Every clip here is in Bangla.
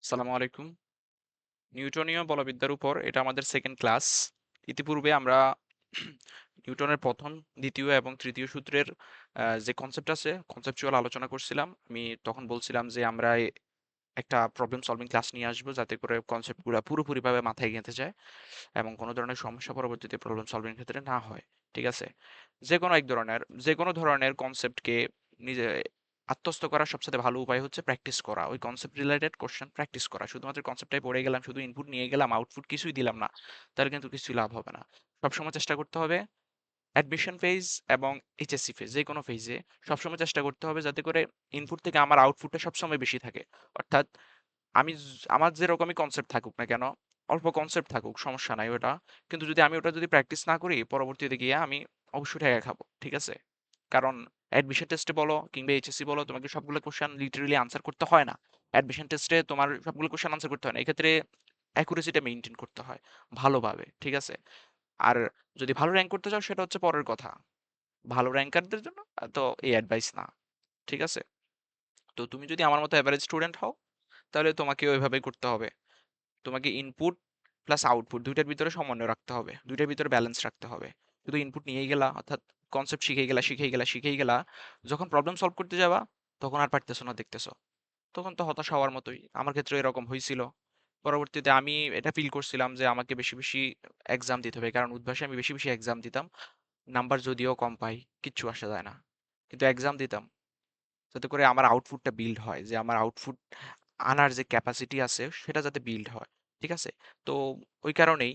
আসসালামু আলাইকুম। নিউটনীয় বলবিদ্যার উপর এটা আমাদের সেকেন্ড ক্লাস। ইতিপূর্বে আমরা নিউটনের প্রথম, দ্বিতীয় এবং তৃতীয় সূত্রের যে কনসেপ্ট আছে, কনসেপচুয়াল আলোচনা করছিলাম। আমি তখন বলছিলাম যে আমরা একটা প্রবলেম সলভিং ক্লাস নিয়ে আসবো যাতে করে কনসেপ্টগুলো পুরোপুরিভাবে মাথায় গেঁথে যায় এবং কোনো ধরনের সমস্যা পরবর্তীতে প্রবলেম সলভিং ক্ষেত্রে না হয়। ঠিক আছে? যে কোনো ধরনের কনসেপ্টকে নিজে আত্মস্থ করার সবচেয়ে ভালো উপায় হচ্ছে প্র্যাকটিস করা। ওই কনসেপ্ট রিলেটেড কোশ্চেন প্র্যাকটিস করা। শুধুমাত্র কনসেপ্টটাই পড়ে গেলাম, শুধু ইনপুট নিয়ে গেলাম, আউটপুট কিছুই দিলাম না, তাহলে কিন্তু কিছুই লাভ হবে না। সবসময় চেষ্টা করতে হবে অ্যাডমিশন ফেজ এবং এইচএসসি ফেজ, যে কোনো ফেজে সবসময় চেষ্টা করতে হবে যাতে করে ইনপুট থেকে আমার আউটপুটটা সবসময় বেশি থাকে। অর্থাৎ আমার যেরকমই কনসেপ্ট থাকুক না কেন, অল্প কনসেপ্ট থাকুক সমস্যা নাই ওটা, কিন্তু আমি ওটা যদি প্র্যাকটিস না করি পরবর্তীতে গিয়ে আমি অবশ্যই ঠেকা খাবো। ঠিক আছে? কারণ অ্যাডমিশন টেস্টে বলো কিংবা এইচএসসি বলো, তোমাকে সবগুলো কোশ্চেন লিটারেলি আনসার করতে হয় না। অ্যাডমিশন টেস্টে তোমার সবগুলো কোশ্চেন আনসার করতে হয় না, এক্ষেত্রে অ্যাকুরেসিটা মেনটেন করতে হয় ভালোভাবে। ঠিক আছে? আর যদি ভালো র্যাঙ্ক করতে চাও সেটা হচ্ছে পরের কথা। ভালো র্যাঙ্কারদের জন্য তো এই অ্যাডভাইস না। ঠিক আছে? তো তুমি যদি আমার মতো অ্যাভারেজ স্টুডেন্ট হও, তাহলে তোমাকে ওইভাবেই করতে হবে। তোমাকে ইনপুট প্লাস আউটপুট ২ টার ভিতরে সমন্বয় রাখতে হবে। ২ টার ভিতরে ব্যালেন্স রাখতে হবে। শুধু ইনপুট নিয়েই গেলা, অর্থাৎ কনসেপ্ট শিখেই গেলা। যখন প্রবলেম সলভ করতে যাবা, তখন আর পারতেছো না দেখতেছো। তখন তো হতাশ হওয়ার মতোই। আমার ক্ষেত্রেও এরকম হইছিল। পরবর্তীতে আমি এটা ফিল করছিলাম যে আমাকে বেশি এক্সাম দিতে হবে। কারণ উদ্ভাসে আমি বেশি এক্সাম দিতাম। নাম্বার যদিও কম পাই, কিচ্ছু আসা যায় না। কিন্তু এক্সাম দিতাম। যাতে করে আমার আউটপুটটা বিল্ড হয়, যে আমার আউটপুট আনার যে ক্যাপাসিটি আছে সেটা যাতে বিল্ড হয়। ঠিক আছে? তো ওই কারণেই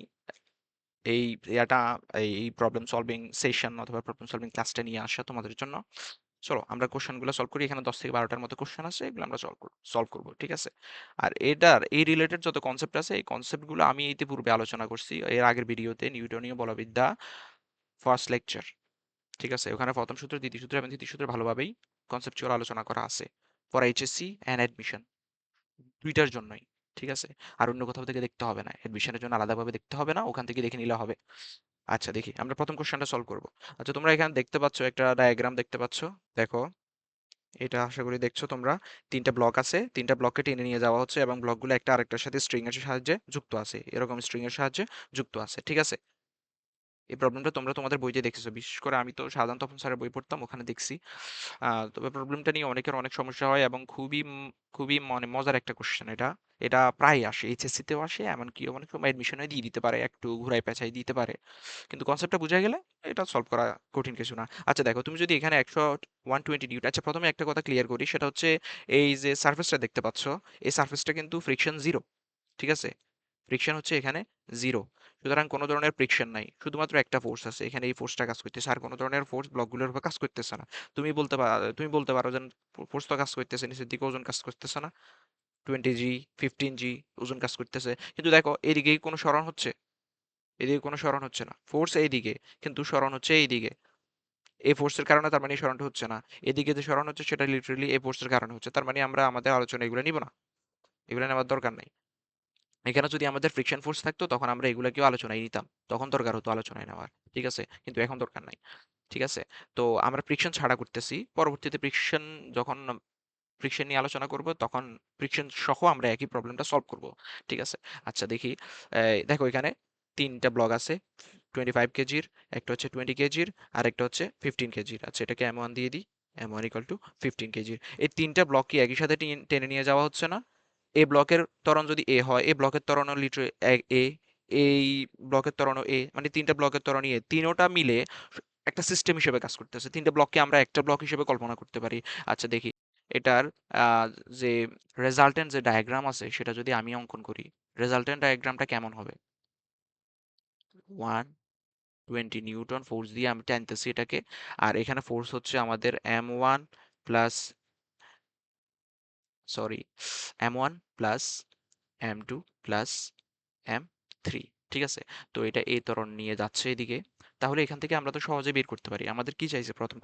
এই ইয়াটা এই প্রবলেম সলভিং সেশন অথবা প্রবলেম সলভিং ক্লাসটা নিয়ে আসা তোমাদের জন্য। চলো আমরা কোশ্চেনগুলো সলভ করি। এখানে 10 থেকে 12টার মতো কোশ্চেন আছে, এগুলো আমরা সলভ করব। ঠিক আছে? আর এটার এই রিলেটেড যত কনসেপ্ট আছে, এই কনসেপ্টগুলো আমি ইতিপূর্বে আলোচনা করছি এর আগের ভিডিওতে, নিউটনীয় বলবিদ্যা ফার্স্ট লেকচার। ঠিক আছে? ওখানে প্রথম সূত্র, দ্বিতীয় সূত্র এবং তৃতীয় সূত্র ভালোভাবেই কনসেপচুয়াল আলোচনা করা আছে ফর এইচএসসি অ্যান্ড অ্যাডমিশন, দুইটার জন্যই। ঠিক আছে? আর অন্য কোথাও থেকে দেখতে হবে না, অ্যাডমিশনের জন্য আলাদাভাবে দেখতে হবে না, ওখান থেকে দেখে নিলে হবে। আচ্ছা দেখি আমরা প্রথম কোশ্চেনটা সলভ করব। আচ্ছা তোমরা এখানে দেখতে পাচ্ছ একটা ডায়াগ্রাম দেখতে পাচ্ছ। দেখো, এটা আশা করি দেখছো তোমরা। তিনটা ব্লক আছে, তিনটা ব্লককে টেনে নিয়ে যাওয়া হচ্ছে এবং ব্লকগুলো একটা আরেকটার সাথে স্ট্রিং এর সাহায্যে যুক্ত আছে, এরকম স্ট্রিং এর সাহায্যে যুক্ত আছে। ঠিক আছে? এই প্রবলেমটা তোমরা তোমাদের বইতে দেখেছো, বিশেষ করে আমি তো সাধারণ তপন স্যারের বই পড়তাম, ওখানে দেখছি। তবে প্রবলেমটা নিয়ে অনেকের অনেক সমস্যা হয় এবং খুবই মানে মজার একটা কোশ্চেন এটা। এটা প্রায় আসে, এইচএসসি তেও আসে, এমনকি অনেক সময় অ্যাডমিশনে দিয়ে দিতে পারে, একটু ঘুরাই পেঁচাই দিতে পারে। কিন্তু কনসেপ্টটা বুঝা গেলে এটা সলভ করা কঠিন কিছু না। আচ্ছা দেখো, তুমি যদি এখানে 120 নিউটন, আচ্ছা প্রথমে একটা কথা ক্লিয়ার করি, সেটা হচ্ছে এই যে সারফেসটা দেখতে পাচ্ছ, এই সারফেসটা কিন্তু ফ্রিকশন জিরো। ঠিক আছে? ফ্রিকশন হচ্ছে এখানে জিরো। সুতরাং কোনো ধরনের ফ্রিকশন নাই, শুধুমাত্র একটা ফোর্স আছে এখানে, এই ফোর্সটা কাজ করতেছে, আর কোনো ধরনের ফোর্স ব্লকগুলোর উপর কাজ করতেছে না। তুমি বলতে পারো যে ফোর্স তো কাজ করতেছে, নিচের দিকে ওজন কাজ করতেছে না, 20 জি 15 জি ওজন কাজ করতেছে, কিন্তু দেখো এদিকে কোনো সরণ হচ্ছে? এদিকে কোনো সরণ হচ্ছে না, ফোর্স এইদিকে, কিন্তু সরণ হচ্ছে এইদিকে। এই ফোর্সের কারণে তার মানে এই সরণটা হচ্ছে না। এদিকে যে সরণ হচ্ছে সেটা লিটারেলি এই ফোর্সের কারণে হচ্ছে, তার মানে আমরা আমাদের আলোচনা এগুলো নিব না, এগুলো নেওয়ার দরকার নেই। এখানে যদি আমাদের ফ্রিকশন ফোর্স থাকতো তখন আমরা এগুলোকেও আলোচনায় নিতাম, তখন দরকার হতো আলোচনায় নেওয়ার। ঠিক আছে? কিন্তু এখন দরকার নাই। ঠিক আছে? তো আমরা ফ্রিকশন ছাড়া করতেছি, পরবর্তীতে যখন ফ্রিকশন নিয়ে আলোচনা করব তখন ফ্রিকশন সহ আমরা একই প্রবলেমটা সলভ করব। ঠিক আছে? আচ্ছা দেখি, দেখো এখানে তিনটা ব্লক আছে 25 কেজির, একটা হচ্ছে 20 কেজির, আর একটা হচ্ছে 15 কেজির। আচ্ছা এটাকে M1 দিয়ে দিই, M1 ইকুয়াল টু 15 কেজির। এই তিনটা ব্লক কি একই সাথে টেনে নিয়ে যাওয়া হচ্ছে না? এ ব্লকের ত্বরণ যদি এ হয়, এ ব্লকের ত্বরণও লিটারে এ, এই ব্লকের ত্বরণও এ, মানে তিনটা ব্লকের ত্বরণই এ, তিনোটা মিলে একটা সিস্টেম হিসেবে কাজ করতেছে। তিনটা ব্লককে আমরা একটা ব্লক হিসেবে কল্পনা করতে পারি। আচ্ছা দেখি, এটার যে রেজাল্টেন্ট যে ডায়াগ্রাম আছে সেটা যদি আমি অঙ্কন করি, রেজাল্টেন্ট ডায়াগ্রামটা কেমন হবে? 120 নিউটন ফোর্স দিয়ে আমি টানতেছি এটাকে, আর এখানে ফোর্স হচ্ছে আমাদের M1 plus, sorry, M1 plus M2 plus M3। ঠিক আছে? তো এটা এই ত্বরণ নিয়ে যাচ্ছে এদিকে। তাহলে এখান থেকে আমরা তো সহজে বের করতে পারি। আমাদের কি চাইছে প্রথম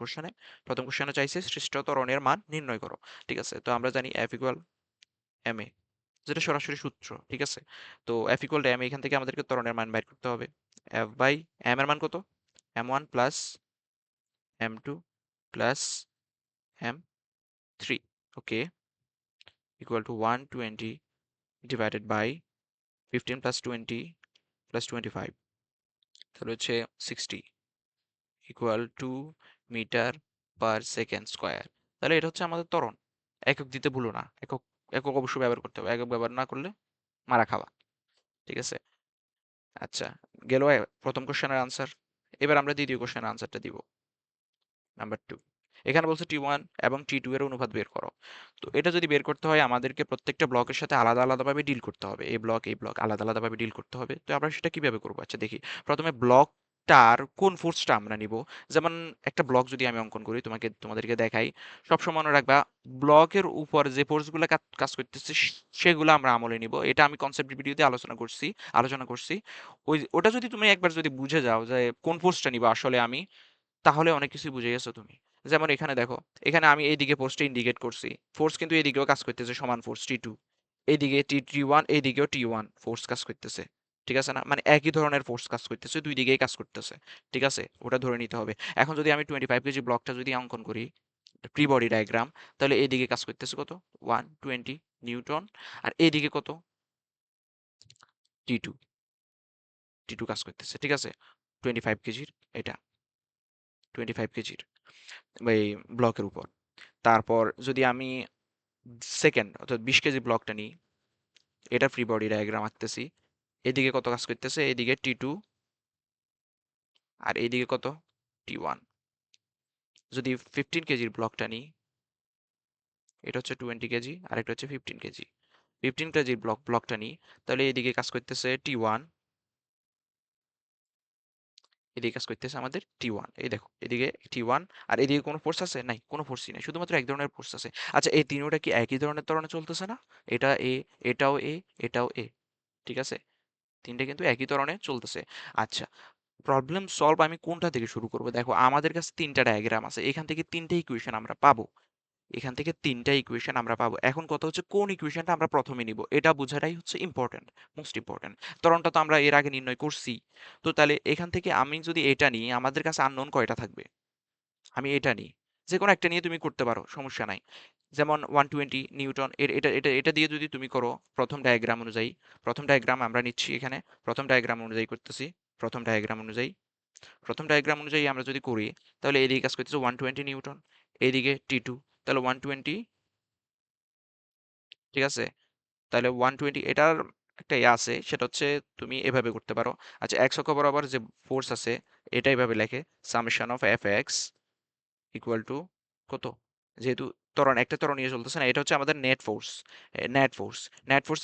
কোশ্চেনে চাইছে সৃষ্ট ত্বরণের মান নির্ণয় করো। ঠিক আছে? তো আমরা জানি F ইকুয়াল ma, যেটা সরাসরি সূত্র। ঠিক আছে? তো F ইকুয়াল টু ma, এখান থেকে আমাদেরকে ত্বরণের মান বের করতে হবে। F বাই m এর মান কত? M1 plus M2 plus M3। Okay, equal to 120 divided by 15 plus 20 plus 25, তাহলে হচ্ছে 60 equal to metre per second square. তাহলে এটা হচ্ছে আমাদের ত্বরণ। একক দিতে ভুলো না, একক একক অবশ্যই ব্যবহার করতে হবে, একক ব্যবহার না করলে মারা খাওয়া। ঠিক আছে, আচ্ছা, গেল প্রথম কোশ্চেনের আনসার। এবার আমরা দ্বিতীয় কোশ্চেনের আনসারটা দিব। নাম্বার 2, এখানে বলছে T1 এবং T2 এর অনুপাত বের করো। তো এটা যদি বের করতে হয় আমাদেরকে প্রত্যেকটা ব্লকের সাথে আলাদা আলাদাভাবে ডিল করতে হবে, এই ব্লক আলাদা আলাদাভাবে ডিল করতে হবে। তো আমরা সেটা কিভাবে করবো? আচ্ছা দেখি, প্রথমে ব্লকটার কোন ফোর্সটা আমরা নিব। যেমন একটা ব্লক যদি আমি অঙ্কন করি, তোমাদেরকে দেখাই, সবসময় মনে রাখবা ব্লকের উপর যে ফোর্সগুলো কাজ করতেছে সেগুলো আমরা আমলে নিব। এটা আমি কনসেপ্ট ভিডিওতে আলোচনা করছি। ওটা যদি তুমি একবার যদি বুঝে যাও যে কোন ফোর্সটা নিবা আসলে আমি, তাহলে অনেক কিছুই বুঝে গেছো তুমি। যেমন এখানে দেখো, এখানে আমি এইদিকে ফোর্সটা ইন্ডিকেট করছি, ফোর্স কিন্তু এইদিকেও কাজ করতেছে, সমান ফোর্স T2, এইদিকে T1, এইদিকেও T1 ফোর্স কাজ করতেছে। ঠিক আছে না, মানে একই ধরনের ফোর্স কাজ করতেছে, দুই দিকেই কাজ করতেছে। ঠিক আছে, ওটা ধরে নিতে হবে। এখন যদি আমি 25 কেজি ব্লকটা যদি অঙ্কন করি, প্রি বডি ডায়াগ্রাম, তাহলে এইদিকে কাজ করতেছে কত, 120 নিউটন, আর এইদিকে কত, টি টু টি টু কাজ করতেছে। ঠিক আছে, 25 কেজির, এটা 25 কেজির এই ব্লকের উপর। তারপর যদি আমি সেকেন্ড অর্থাৎ 20 কেজি ব্লকটা নিই, এটা ফ্রি বডি ডায়াগ্রাম আঁকতেছি, এদিকে কত কাজ করতেছে, এদিকে T2, আর এইদিকে কত, T1। যদি 15 কেজির ব্লকটা নিই, এটা হচ্ছে 20 কেজি আর এটা হচ্ছে 15 কেজি। 15 কেজির ব্লকটা নিই, তাহলে এদিকে কাজ করতেছে T1, এদিকে কাজ করতেছে আমাদের T1। এই দেখো এদিকে T1, আর এদিকে কোনো ফোর্স আছে? নাই, কোনো ফোর্সই নাই, শুধুমাত্র এক ধরনের ফোর্স আছে। আচ্ছা, এই তিনটা কি একই ধরনের ত্বরণে চলতেছে না? এটা এ, এটাও এ, এটাও এ। ঠিক আছে, তিনটে কিন্তু একই ত্বরণে চলতেছে। আচ্ছা, প্রবলেম সলভ আমি কোনটা থেকে শুরু করব? দেখো আমাদের কাছে তিনটা ডায়াগ্রাম আছে, এখান থেকে তিনটে ইকুয়েশন আমরা পাবো, এখন কথা হচ্ছে কোন ইকুয়েশনটা আমরা প্রথমে নিব, এটা বোঝাটাই হচ্ছে ইম্পর্টেন্ট, মোস্ট ইম্পর্টেন্ট। ত্বরণটা তো আমরা এর আগে নির্ণয় করছি। তো তাহলে এখান থেকে আমি যদি এটা নিই, আমাদের কাছে আননোন কয়টা থাকবে? আমি এটা নিই, যে কোনো একটা নিয়ে তুমি করতে পারো, সমস্যা নাই। যেমন 120 নিউটন, এর এটা এটা এটা দিয়ে যদি তুমি করো, প্রথম ডায়াগ্রাম অনুযায়ী, প্রথম ডায়াগ্রাম আমরা নিচ্ছি এখানে, প্রথম ডায়াগ্রাম অনুযায়ী করতেছি, প্রথম ডায়াগ্রাম অনুযায়ী প্রথম ডায়াগ্রাম অনুযায়ী আমরা যদি করি, তাহলে এদিকে কাজ করতেছে 120 নিউটন, এইদিকে T2, তাহলে 120। ঠিক আছে, তাহলে 120, এটার একটা ইয়ে আছে, সেটা হচ্ছে তুমি এভাবে করতে পারো। আচ্ছা, এক্স অক্ষ বরাবর যে ফোর্স আছে, এটা এভাবে লেখে, summation of F x equal to কত, যেহেতু একটা ত্বরণীয় চলতেছে না, এটা হচ্ছে আমাদের নেট ফোর্স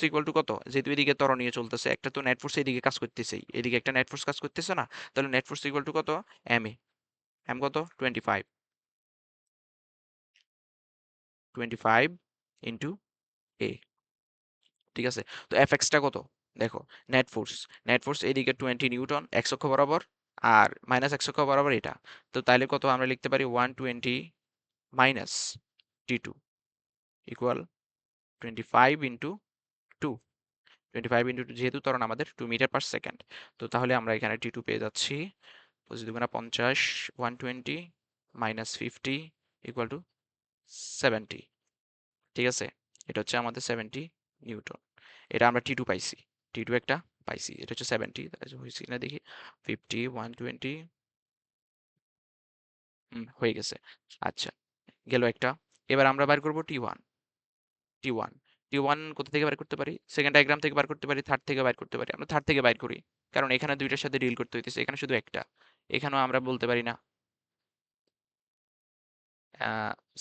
ইকুয়াল টু কত, যেহেতু এদিকে ত্বরণীয় চলতেছে, একটা তো নেট ফোর্স এদিকে কাজ করতেছেই, এদিকে একটা নেট ফোর্স কাজ করতেছে না, তাহলে নেট ফোর্স ইকুয়াল টু কত, এম এ। এম কত, 25 ইন্টু এ। ঠিক আছে, তো এফ এক্সটা কত, দেখো, নেট ফোর্স এইদিকে 20 নিউটন এক্স অক্ষ বরাবর, আর মাইনাস এক্স অক্ষ বরাবর এটা। তো তাইলে কত আমরা লিখতে পারি, 120 minus T2 equal 25 into 2। 25 into 2, যেহেতু ত্বরণ আমাদের 2 মিটার পার সেকেন্ড। তো তাহলে আমরা এখানে T2 পেয়ে যাচ্ছি, 25 120 মাইনাস 50 ইকুয়াল টু 70। ঠিক আছে, এটা হচ্ছে আমাদের 70 নিউটন। এটা আমরা T2 পাইছি, T2 একটা পাইছি, এটা হচ্ছে 70, হয়েছে কিনা দেখি, 50 120, হয়ে গেছে। আচ্ছা, গেল একটা। এবার আমরা বার করব T1। T one T one কোথা থেকে বার করতে পারি? সেকেন্ড ডায়াগ্রাম থেকে বার করতে পারি, থার্ড থেকে বার করতে পারি। আমরা থার্ড থেকে বার করি, কারণ এখানে দুইটার সাথে ডিল করতে হইতেছে, এখানে শুধু একটা। এখানেও আমরা বলতে পারি না,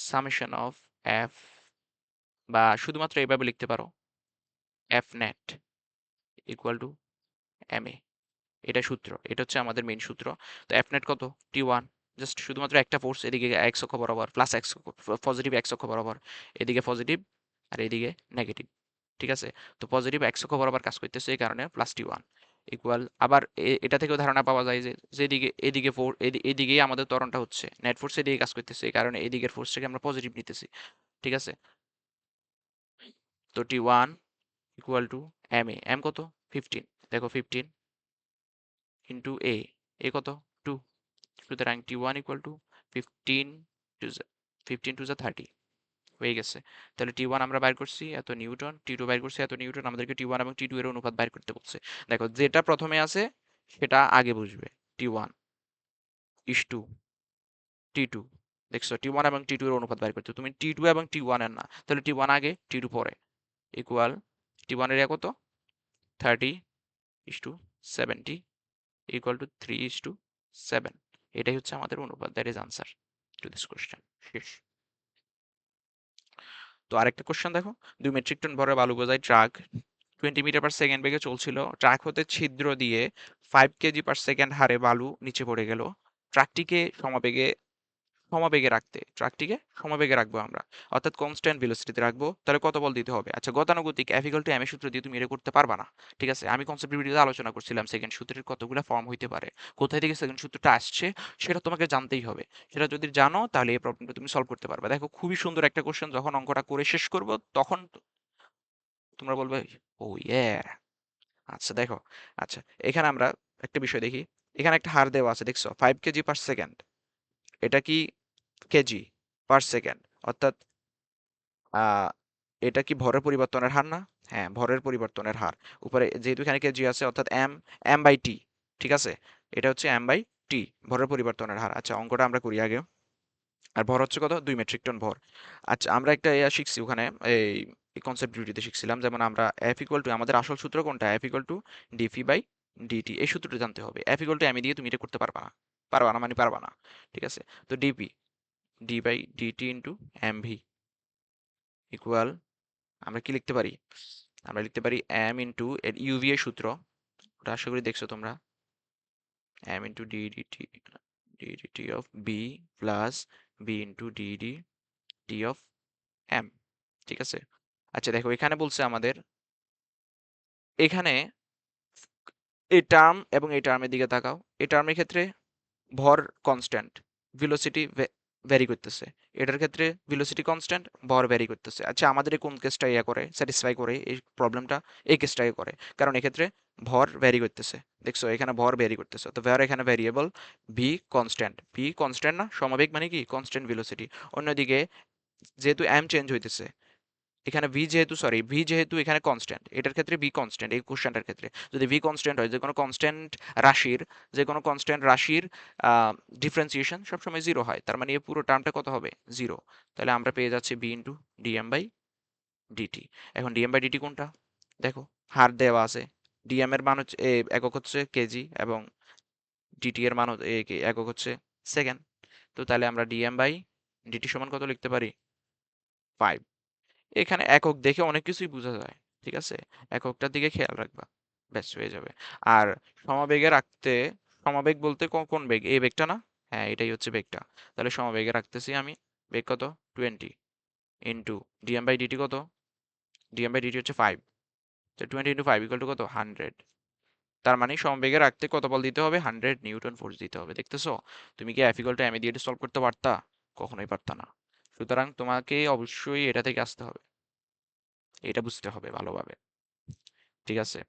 সামেশন অফ এফ, বা শুধুমাত্র এইভাবে লিখতে পারো, F net equal to M a. এটা সূত্র, এটা হচ্ছে আমাদের মেইন সূত্র। তো এফ নেট কত, T1, জাস্ট শুধুমাত্র একটা ফোর্স, এদিকে এক্স অক্ষ বরাবর প্লাস এক্স, পজিটিভ এক্স অক্ষ বরাবর, এদিকে পজিটিভ আর এদিকে নেগেটিভ। ঠিক আছে, তো পজিটিভ এক্স অক্ষ বরাবর কাজ করতেছে, এই কারণে +T1 ইকুয়াল। আবার এটা থেকেও ধারণা পাওয়া যায় যে যেদিকে এদিকে এদিকেই আমাদের ত্বরণটা হচ্ছে, নেট ফোর্স এদিকে কাজ করতেছে, এই কারণে এদিকের ফোর্সটাকে আমরা পজিটিভ নিতেছি। ঠিক আছে, তো T1 equal to M A, M কত, 15, দেখো 15 ইন্টু এ কত, 2। সুতরাং T1 equal two 15 two 15 two 30, হয়ে গেছে। তাহলে টি ওয়ান আমরা বাইর করছি এত নিউটন, টি টু বাইর করছি এত নিউটন, আমাদেরকে টি ওয়ান এবং টি টু এর অনুপাত বাইর করতে বলছে। দেখো যেটা প্রথমে আছে সেটা আগে বুঝবে, T one is to T two. দেখছো টি ওয়ান এবং টি টু এর অনুপাত বাইর করতে, তুমি টি টু এবং টি ওয়ান এর না, তাহলে টি ওয়ান আগে টি টু পরে, ইকুয়াল টি ওয়ান এর কত 30:70 ইকুয়াল টু 3:7। এটাই হচ্ছে আমাদের অনুপাত, that is answer to this question. শেষ। তো আরেকটা কোশ্চেন দেখো, 2 মেট্রিক টন ভরের বালু বোঝাই ট্রাক 20 মিটার/সেকেন্ড বেগে চলছিল, ট্রাক হতে ছিদ্র দিয়ে 5 কেজি/সেকেন্ড হারে বালু নিচে পড়ে গেল। ট্রাকটিকে সমাবেগে সমাবেগে রাখতে, ট্রাকটিকে সমাবেগে রাখবো আমরা, অর্থাৎ কনস্ট্যান্ট ভেলোসিটিতে রাখবো, তাহলে কত বল দিতে হবে? আচ্ছা, গতানুগতিক F = ma সূত্র দিয়ে তুমি এটা করতে পারবা না। ঠিক আছে, আমি কনসেপ্ট ভিডিওতে আলোচনা করছিলাম সেকেন্ড সূত্রের কতগুলো ফর্ম হইতে পারে, কোথায় থেকে সেকেন্ড সূত্রটা আসছে সেটা তোমাকে জানতেই হবে। সেটা যদি জানো তাহলে এই প্রবলেমটা তুমি সলভ করতে পারবে। দেখো খুবই সুন্দর একটা কোশ্চেন, যখন অঙ্কটা করে শেষ করব তখন তোমরা বলবে ও ইয়ে। আচ্ছা দেখো, আচ্ছা এখানে আমরা একটা বিষয় দেখি, এখানে একটা হার দেওয়া আছে দেখছো 5 কেজি/সেকেন্ড, এটা কি কেজি/সেকেন্ড, অর্থাৎ আহ এটা কি ভরের পরিবর্তনের হার না? হ্যাঁ, ভরের পরিবর্তনের হার। উপরে যেহেতু এখানে কেজি আছে অর্থাৎ এম, এম/টি, ঠিক আছে, এটা হচ্ছে এম/টি, ভরের পরিবর্তনের হার। আচ্ছা অঙ্কটা আমরা করি আগে। আর ভর হচ্ছে কত? 2 মেট্রিক টন ভর। আচ্ছা আমরা একটা শিখছি ওখানে, এই কনসেপ্ট ভিডিওতে শিখছিলাম, যেমন আমরা F = আমাদের আসল সূত্র কোনটা, F = dp/dt, এই সূত্রটা জানতে হবে। F = m দিয়ে তুমি এটা করতে পারবা না, পারবা না মানে পারবা না, ঠিক আছে। তো DP, d/dt into mv equal, আমরা কি লিখতে পারি? আমরা লিখতে পারি m ইন্টু এর ইউভি এর সূত্র, ওটা আশা করি দেখছো তোমরা, m into ddt of b plus b into dt of m, ঠিক আছে। আচ্ছা দেখো এখানে বলছে আমাদের, এখানে এই টার্ম এবং এই টার্মের দিকে তাকাও, এই টার্মের ক্ষেত্রে ভর কনস্ট্যান্ট, ভেলোসিটি ভ্যারি করতেছে, এটার ক্ষেত্রে ভেলোসিটি কনস্ট্যান্ট, ভর ভ্যারি করতেছে। আচ্ছা আমাদের এই কোন কেসটা ইয়া করে স্যাটিসফাই করে এই প্রবলেমটা? এই কেসটাকে করে, কারণ এক্ষেত্রে ভর ভ্যারি করতেছে, দেখছো এখানে ভর ভ্যারি করতেছে, তো ভর এখানে ভ্যারিয়েবল, ভি কনস্ট্যান্ট না, সমবেগ মানে কি কনস্ট্যান্ট ভেলোসিটি। অন্যদিকে যেহেতু এম চেঞ্জ হইতেছে, এখানে ভি যেহেতু এখানে কনস্ট্যান্ট, এটার ক্ষেত্রে ভি কনস্ট্যান্ট, এই কোশ্চেনটার ক্ষেত্রে যদি ভি কনস্ট্যান্ট হয়, যে কোনো কনস্ট্যান্ট রাশির ডিফারেন্সিয়েশন সবসময় জিরো হয়, তার মানে এই পুরো টার্মটা কত হবে? জিরো। তাহলে আমরা পেয়ে যাচ্ছি বি ইন্টু ডিএম/ডিটি। এখন ডিএম/ডিটি কোনটা? দেখো হার দেওয়া আছে, ডিএম এর মান হচ্ছে একক হচ্ছে কেজি এবং ডিটি এর মান একক হচ্ছে সেকেন্ড। তো তাহলে আমরা ডিএম/ডিটি সমান কত লিখতে পারি? 5। এখানে একক দেখে অনেক কিছুই বোঝা যায়, ঠিক আছে, এককটার দিকে খেয়াল রাখবা, ব্যাস হয়ে যাবে। আর সমাবেগে রাখতে, সমাবেগ বলতে কোন বেগ? এই বেগটা না? হ্যাঁ এটাই হচ্ছে বেগটা। তাহলে সমাবেগে রাখতেছি আমি, বেগ কত? 20 ইন্টু ডিএম/ডিটি কত? ডিএম/ডিটি হচ্ছে 5, তো 20 ইন্টু 5 ইকুয়াল টু কত? 100। তার মানে সমবেগে রাখতে কত বল দিতে হবে? 100 নিউটন ফোর্স দিতে হবে। দেখতেছো, তুমি কি F = ma দিয়ে সলভ করতে পারতা? কখনোই পারতা না। সুতরাং তোমাকে অবশ্যই এটা থেকে আসতে হবে, এটা বুঝতে হবে ভালোভাবে, ঠিক আছে।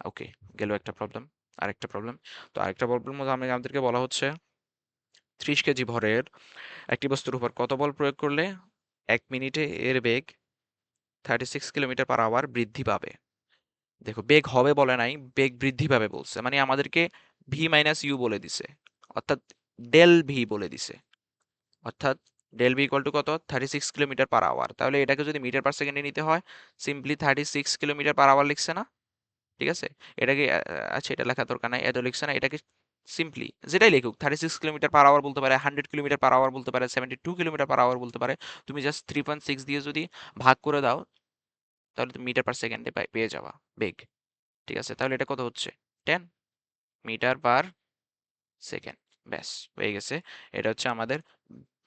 ওকে, গেল একটা প্রবলেম। আরেকটা প্রবলেম, তো আরেকটা প্রবলেম মধ্যে আমাদেরকে বলা হচ্ছে 30 কেজি ভরের একটি বস্তুর উপর কত বল প্রয়োগ করলে 1 মিনিটে এর বেগ 36 কিলোমিটার/আওয়ার বৃদ্ধি পাবে। দেখো বেগ হবে বলে নাই, বেগ বৃদ্ধি পাবে বলছে, মানে আমাদেরকে v - u বলে দিছে, অর্থাৎ ডেল ভি বলে দিছে, অর্থাৎ ডেল ভি ইকুয়াল টু কত? 36 কিলোমিটার/আওয়ার। তাহলে এটাকে যদি মিটার/সেকেন্ডে নিতে হয়, সিম্পলি 36 কিলোমিটার/আওয়ার লিখছে না? ঠিক আছে, এটাকে আচ্ছা এটা লেখা দরকার নাই, এত লিখছে না, এটাকে সিম্পলি যেটাই লিখুক 36 কিলোমিটার/আওয়ার বলতে পারে, 100 কিলোমিটার/আওয়ার বলতে পারে, 72 কিলোমিটার/আওয়ার বলতে পারে, তুমি জাস্ট 3.6 দিয়ে যদি ভাগ করে দাও তাহলে তুমি মিটার/সেকেন্ডে পেয়ে যাবা বেগ, ঠিক আছে। তাহলে এটা কত হচ্ছে? 10 মিটার/সেকেন্ড, ব্যাস হয়ে গেছে। এটা হচ্ছে আমাদের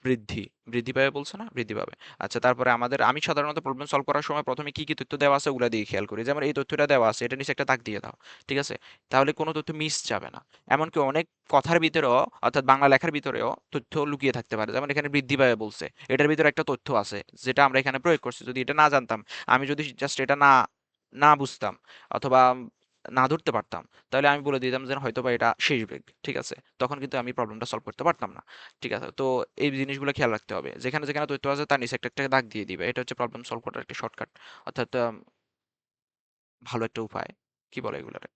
বৃদ্ধি, বৃদ্ধি পাবে বলছে না, বৃদ্ধি পাবে। আচ্ছা তারপরে আমি সাধারণত প্রবলেম সলভ করার সময় প্রথমে কি কি তথ্য দেওয়া আছে ওগুলা দিয়ে খেয়াল করি, যেমন এই তথ্যটা দেওয়া আছে, এটা নিচে একটা দাগ দিয়ে দাও, ঠিক আছে, তাহলে কোনো তথ্য মিস যাবে না। এমনকি অনেক কথার ভিতরেও, অর্থাৎ বাংলা লেখার ভিতরেও তথ্য লুকিয়ে থাকতে পারে, যেমন এখানে বৃদ্ধি পাবে বলছে, এটার ভিতরে একটা তথ্য আছে যেটা আমরা এখানে প্রয়োগ করছি, যদি এটা না জানতাম, আমি যদি জাস্ট এটা না না বুঝতাম, অথবা না ধরতে পারতাম, তাহলে আমি বলে দিতাম যে হয়তো বা এটা শেষ বেগ, ঠিক আছে, তখন কিন্তু আমি প্রবলেমটা সলভ করতে পারতাম না। ঠিক আছে, তো এই জিনিসগুলো খেয়াল রাখতে হবে, যেখানে যেখানে তথ্য আছে তার নিচে একটা একটা দাগ দিয়ে দিবে, এটা হচ্ছে প্রবলেম সলভ করার একটা শর্টকাট, অর্থাৎ ভালো একটা উপায়। কি বলে এগুলারে?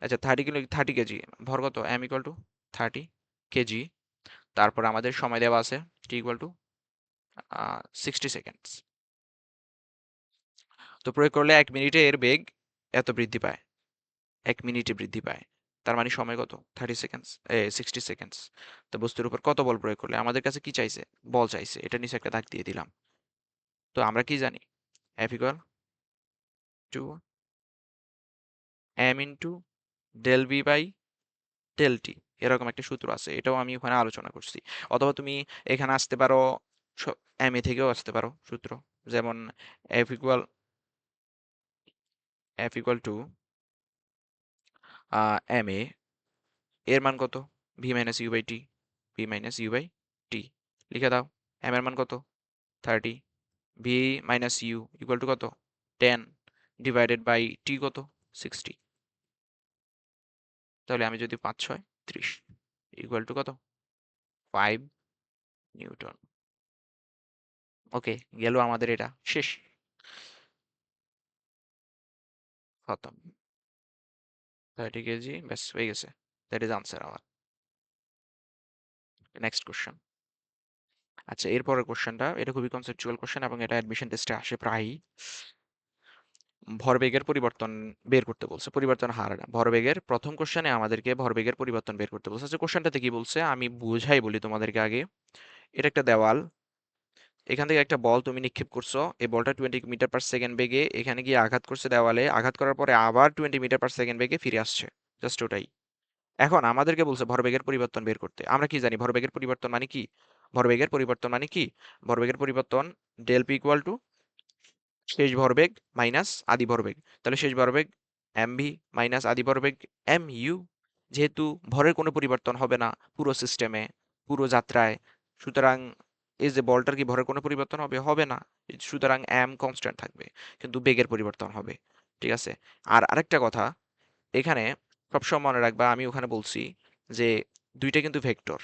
আচ্ছা, 30 কিলো, 30 কেজি, ভর কত? M equal to 30 kg. তারপর আমাদের সময় দেওয়া আছে টি ইকুয়াল টু 60 সেকেন্ডস। তো প্রয়োগ করলে 1 মিনিটে এর বেগ এত বৃদ্ধি পায়, 1 মিনিটে বৃদ্ধি পায়। তার মানে সময় কত? 30 সেকেন্ডস, 60 সেকেন্ডস। তো বস্তুর উপর কত বল প্রয়োগ করলে? আমাদের কাছে কি চাইছে? বল চাইছে, এটা নিচে একটা দাগ দিয়ে দিলাম। তো আমরা কি জানি? F equal to m into del b by del t, এরকম একটা সূত্র আছে, এটাও আমি ওখানে আলোচনা করছি। অথবা তুমি এখানে আসতে পারো, এম এ থেকেও আসতে পারো সূত্র, যেমন F equal to M a, এর মান কত? V minus u by t, v minus u by t, লিখে দাও। এম এর মান কত? 30, v minus u equal to কত? 10 ডিভাইডেড বাই টি কত? 60। তাহলে আমি যদি 5 6 30 ইকুয়াল টু কত? 5 নিউটন। ওকে, গেল আমাদের এটা শেষ, খতম। 30 কেজি, ব্যাস হয়ে গেছে। দ্যাট ইজ আনসার আমার। Next question. আচ্ছা, এরপরের কোশ্চেনটা, এটা খুবই কনসেপচুয়াল কোশ্চেন এবং এটা অ্যাডমিশন টেস্টে আসে প্রায়ই। ভরবেগের পরিবর্তন বের করতে বলছে, পরিবর্তন হার না, ভরবেগের প্রথম কোশ্চেনে আমাদেরকে ভরবেগের পরিবর্তন বের করতে বলছে। আচ্ছা, কোশ্চেনটাতে কি বলছে আমি বুঝাই বলি তোমাদেরকে আগে। এটা একটা দেওয়াল, এখান থেকে একটা বল তুমি নিক্ষেপ করছো, এই বলটা 20 মিটার পার সেকেন্ড বেগে এখানে গিয়ে আঘাত করছে দেওয়ালে, আঘাত করার পরে আবার 20 মিটার পার সেকেন্ড বেগে ফিরে আসছে, জাস্ট ওটাই। এখন আমাদেরকে বলছে ভরবেগের পরিবর্তন বের করতে। আমরা কি জানি ভরবেগের পরিবর্তন মানে কি? ভরবেগের পরিবর্তন মানে কি? ভরবেগের পরিবর্তন ডেল পি ইকুয়াল টু শেষ ভরবেগ মাইনাস আদি ভরবেগ। তাহলে শেষ ভরবেগ এম ভি মাইনাস আদি ভরবেগ এম ইউ। যেহেতু ভরের কোনো পরিবর্তন হবে না পুরো সিস্টেমে, পুরো যাত্রায়, সুতরাং এই যে বলটার কি ভরের কোনো পরিবর্তন হবে? হবে না। সুতরাং এম কনস্ট্যান্ট থাকবে, কিন্তু বেগের পরিবর্তন হবে। ঠিক আছে। আর আরেকটা কথা, এখানে সবসময় মনে রাখবা, আমি ওখানে বলছি যে দুইটা কিন্তু ভেক্টর।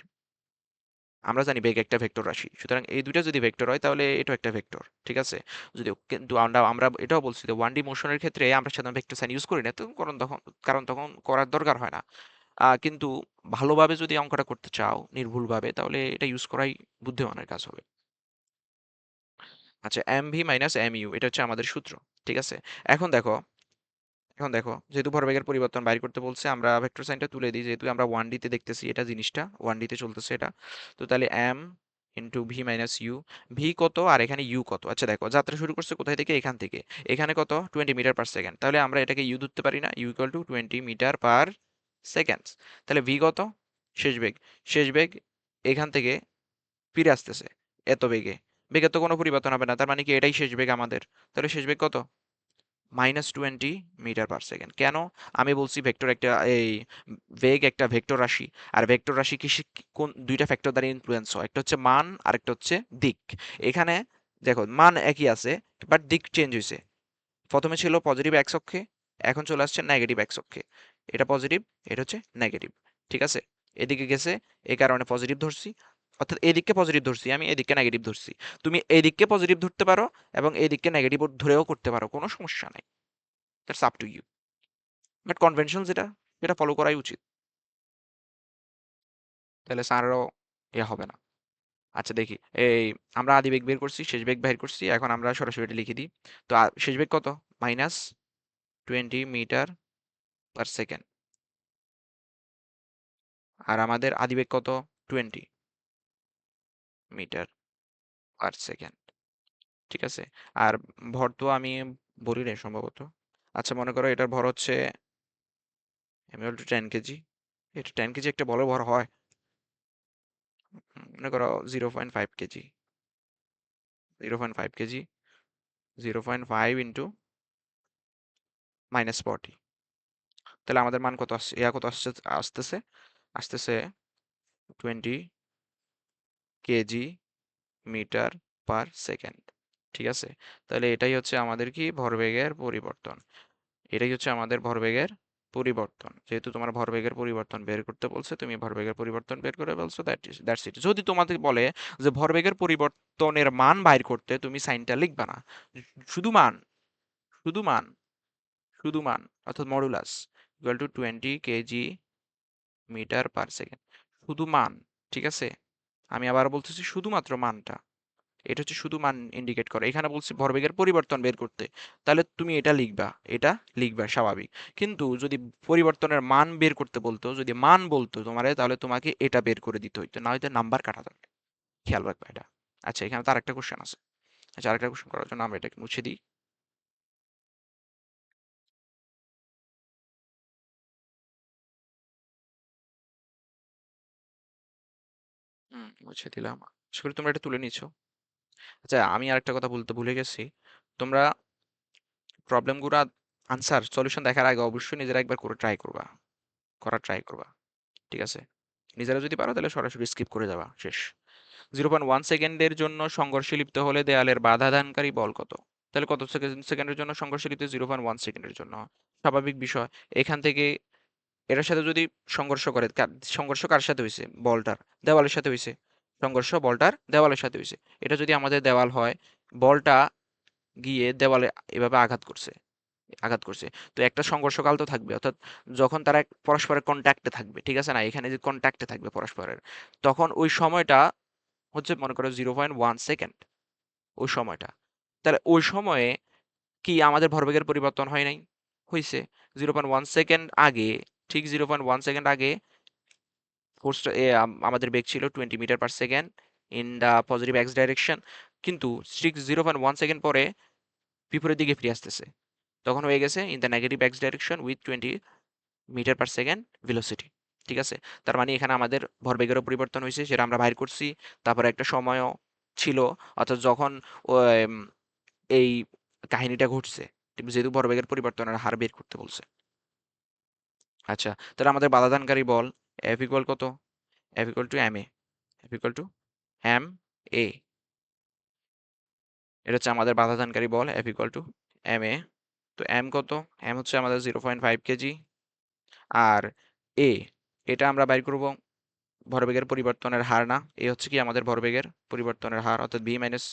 আমরা জানি বেগ একটা ভেক্টর রাশি, সুতরাং এই দুইটা যদি ভেক্টর হয় তাহলে এটা একটা ভেক্টর, ঠিক আছে। যদি কিন্তু আমরা আমরা এটাও বলছি যে 1D মোশনের ক্ষেত্রে আমরা সাধারণত ভেক্টর সাইন ইউজ করি না, তো কারণ তখন করার দরকার হয় না। কিন্তু ভালোভাবে যদি অঙ্কটা করতে চাও নির্ভুলভাবে, তাহলে এটা ইউজ করাই বুদ্ধিমানের কাজ হবে। আচ্ছা, m v minus m u, এটা হচ্ছে আমাদের সূত্র, ঠিক আছে। এখন দেখো, যেহেতু ভরবেগের পরিবর্তন বাইর করতে বলছে, আমরা ভেক্টর সাইনটা তুলে দিই, যেহেতু আমরা 1D তে দেখতেছি এটা জিনিসটা, 1D তে চলতেছে এটা। তো তাহলে m into v minus u, v কত আর এখানে ইউ কত? আচ্ছা দেখো, যাত্রা শুরু করছে কোথায় থেকে? এখান থেকে। এখানে কত? 20 মিটার পার সেকেন্ড, তাহলে আমরা এটাকে ইউ ধরতে পারি না? U equal to 20 metre per second. তাহলে ভি কত? শেষ বেগ। শেষ বেগ এখান থেকে ফিরে আসতেছে এত বেগে, বেগের তো কোনো পরিবর্তন হবে না, তার মানে কি এটাই শেষ বেগ আমাদের। তাহলে শেষ বেগ কত? -20 মিটার পার সেকেন্ড। কেন? আমি বলছি ভেক্টর একটা, এই বেগ একটা ভেক্টর রাশি। আর ভেক্টর রাশি কোন দুইটা ফ্যাক্টর দ্বারা ইনফ্লুয়েন্স হয়, একটা হচ্ছে মান আর একটা হচ্ছে দিক। এখানে দেখো, মান একই আছে বাট দিক চেঞ্জ হয়েছে। প্রথমে ছিল পজিটিভ এক্স অক্ষে, এখন চলে আসছে নেগেটিভ এক্স অক্ষে। এটা পজিটিভ, এটা হচ্ছে নেগেটিভ, ঠিক আছে। এদিকে গেছে, এই কারণে পজিটিভ ধরছি, অর্থাৎ এদিককে পজিটিভ ধরছি, আমি এদিককে নেগেটিভ ধরছি। তুমি এদিককে পজিটিভ ধরতে পারো এবং এদিককে নেগেটিভ ধরেও করতে পারো, কোনো সমস্যা নাই। That's up to you. But convention যেটা, সেটা ফলো করাই উচিত, তাহলে স্যারও ইয়ে হবে না। আচ্ছা দেখি, এই আমরা আদি বেগ বের করছি, শেষ বেগ বের করছি, এখন আমরা সরাসরি এটা লিখে দিই। তো শেষ বেগ কত? -20 মিটার পার সেকেন্ড। আর আমাদের আদি বেগ কত? 20 মিটার পার সেকেন্ড, ঠিক আছে। আর ভর তো আমি বলি নাই সম্ভবত। আচ্ছা, মনে করো এটার ভর হচ্ছে টু 10 কেজি। এটা 10 কেজি একটা বড় ভর হয়? মনে করো 0.5 কেজি, 0.5 কেজি, 0.5 ইন্টু -40। তাহলে আমাদের মান কত আসছে, কত আসছে? আসতেছে আসতেছে 20 কেজি মিটার পার সেকেন্ড, ঠিক আছে। তাহলে এটাই হচ্ছে আমাদের কি ভরবেগের পরিবর্তন, এটাই হচ্ছে আমাদের ভরবেগের পরিবর্তন, যেহেতু তোমার ভরবেগের পরিবর্তন বের করতে বলছে, তুমি ভরবেগের পরিবর্তন বের করে বলছো, দ্যাটস ইট। যদি তোমাদের বলে যে ভরবেগের পরিবর্তনের মান বাইর করতে, তুমি সাইনটা লিখবা না, শুধু মান, শুধু মান, শুধু মান, অর্থাৎ modulus equal to 20 kg metre per second, শুধু মান, ঠিক আছে? আমি আবার বলতেছি শুধুমাত্র মানটা, এটা হচ্ছে শুধু মান ইন্ডিকেট করে। এখানে বলছি ভরবেগের পরিবর্তন বের করতে, তাহলে তুমি এটা লিখবা, এটা লিখবা স্বাভাবিক। কিন্তু যদি পরিবর্তনের মান বের করতে বলতো, যদি মান বলতো তোমারে, তাহলে তোমাকে এটা বের করে দিতে হইতো, না হয়তো নাম্বার কাটা যাবে। খেয়াল রাখবা এটা। আচ্ছা, এখানে তো আরেকটা কোশ্চেন আছে। আচ্ছা, আরেকটা কোশ্চেন করার জন্য আমরা এটাকে মুছে দিই। মুছে দিলাম। আশা করি তোমরা এটা তুলে নিছো। আচ্ছা, আমি আরেকটা কথা বলতে ভুলে গেছি। তোমরা প্রবলেমগুলো, আনসার সলিউশন দেখার আগে অবশ্যই নিজেরা একবার করে ট্রাই করবা, করার ট্রাই করবা, ঠিক আছে? নিজেরা যদি পারো তাহলে সরাসরি স্কিপ করে যাবা, শেষ। 0.1 সেকেন্ডের জন্য সংঘর্ষে লিপ্ত হলে দেয়ালের বাধাদানকারী বল কত? তাহলে কত সেকেন্ডের জন্য সংঘর্ষে লিপ্ত? 0.1 সেকেন্ডের জন্য। স্বাভাবিক বিষয়। এখান থেকে এটার সাথে যদি সংঘর্ষ করে, সংঘর্ষ কার সাথে হয়েছে? বলটার দেওয়ালের সাথে হয়েছে। সংঘর্ষ বলটার দেওয়ালের সাথে হয়েছে। এটা যদি আমাদের দেওয়াল হয়, বলটা গিয়ে দেওয়ালে এভাবে আঘাত করছে, তো একটা সংঘর্ষকাল তো থাকবে, অর্থাৎ যখন তারা পরস্পরের কন্ট্যাক্টে থাকবে, ঠিক আছে না, এখানে যে কন্ট্যাক্টে থাকবে পরস্পরের, তখন ওই সময়টা হচ্ছে মনে করো 0.1 সেকেন্ড, ওই সময়টা। তাহলে ওই সময়ে কি আমাদের ভরবেগের পরিবর্তন হয় নাই? হয়েছে। 0.1 সেকেন্ড আগে, ঠিক 0.1 সেকেন্ড আগে ফোর্স, আমাদের বেগ ছিল 20 metre per second in the positive x direction, কিন্তু ঠিক 0.1 সেকেন্ড পরে বিপরীত দিকে ফিরে আসতেছে, তখন হয়ে গেছে in the negative x direction with 20 metre per second velocity, ঠিক আছে? তার মানে এখানে আমাদের ভরবেগেরও পরিবর্তন হয়েছে, সেটা আমরা বাইর করছি। তারপরে একটা সময়ও ছিল, অর্থাৎ যখন উম, এই কাহিনীটা ঘটছে, যেহেতু ভরবেগের পরিবর্তনের হার বের করতে বলছে। আচ্ছা, তাহলে আমাদের বাধাদানকারী বল এফ ইকুয়াল কত? F equal to M a, F equal to M a, এটা হচ্ছে আমাদের বাধাদানকারী বল, F equal to M a. তো এম কত? এম হচ্ছে আমাদের 0.5 কেজি, আর এ, এটা আমরা বাইর করব ভরবেগের পরিবর্তনের হার না, এই হচ্ছে কি আমাদের ভরবেগের পরিবর্তনের হার, অর্থাৎ ভি মাইনাস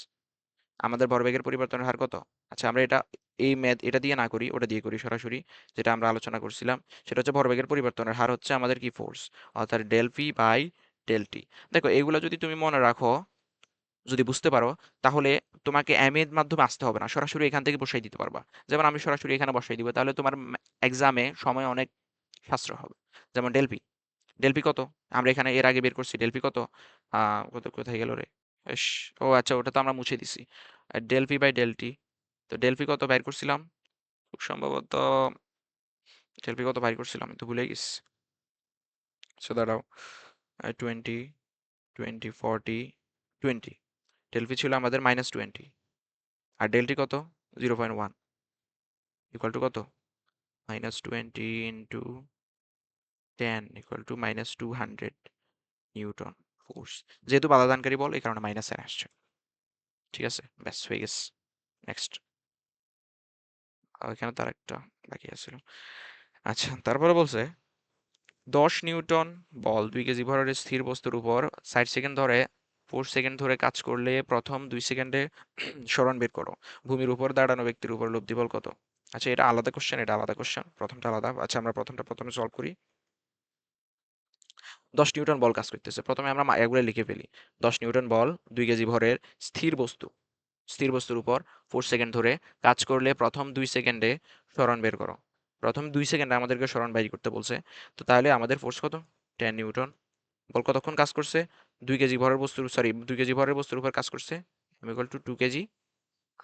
আমাদের ভরবেগের পরিবর্তনের হার কত? আচ্ছা, আমরা এটা এই ম্যাথ এটা দিয়ে না করি, ওটা দিয়ে করি সরাসরি, যেটা আমরা আলোচনা করছিলাম। সেটা হচ্ছে ভরবেগের পরিবর্তনের হার হচ্ছে আমাদের কি ফোর্স, অর্থাৎ del p by del t. দেখো এগুলো যদি তুমি মনে রাখো, যদি বুঝতে পারো, তাহলে তোমাকে এম এর মাধ্যমে আসতে হবে না, সরাসরি এখান থেকে বসাই দিতে পারবা। যেমন আমি সরাসরি এখানে বসাই দিব, তাহলে তোমার এক্সামে সময় অনেক সাশ্রয় হবে। যেমন ডেল পি, ডেলপি কত? আমরা এখানে এর আগে বের করছি ডেলপি কত। কত, কোথায় গেল রে? ইস, ও আচ্ছা, ওটা তো আমরা মুছে দিছি। ডেলপি বাই ডেলটি, তো ডেলপি কত বাইর করছিলাম? খুব সম্ভবত ডেলপি কত বাইর করছিলাম, আমি তো ভুলে গেছি। সো দাঁড়াও, 20, 20, 40, 20, ডেলপি ছিল আমাদের -20, আর ডেলটি কত? 0.1, ইকুয়াল টু কত? -20 × 10 ইকুয়াল টু -200 নিউটন ফোর্স। যেহেতু বাধাদানকারী বল, এই কারণে মাইনাসে আসছে, ঠিক আছে? ব্যাস হয়ে গেছে। নেক্সট। এখানে তার একটা বাকি আছিল। আচ্ছা, তারপরে বলছে 10 নিউটন বল 2 কেজি ভরের স্থির বস্তুর উপর 60 সেকেন্ড ধরে 4 সেকেন্ড ধরে কাজ করলে প্রথম 2 সেকেন্ডে সরণ বের করো। ভূমির উপর দাঁড়ানো ব্যক্তির উপর লব্ধি বল কত? আচ্ছা, এটা আলাদা কোশ্চেন, এটা আলাদা কোশ্চেন, প্রথমটা আলাদা। আচ্ছা, আমরা প্রথমটা প্রথমে সলভ করি। 10 নিউটন বল কাজ করতেছে, প্রথমে আমরা এগুলো লিখে ফেলি। 10 নিউটন বল 2 কেজি ভরের স্থির বস্তু, স্থির বস্তুর উপর 4 সেকেন্ড ধরে কাজ করলে প্রথম 2 সেকেন্ডে সরণ বের করো। প্রথম 2 সেকেন্ডে আমাদেরকে সরণ বাইর করতে বলছে, তো তাহলে আমাদের ফোর্স কত? 10 নিউটন। বল কতক্ষণ কাজ করছে? 2 কেজি ভরের বস্তুর, সরি, 2 কেজি ভরের বস্তুর উপর কাজ করছে, এম ইকুয়াল টু 2 কেজি।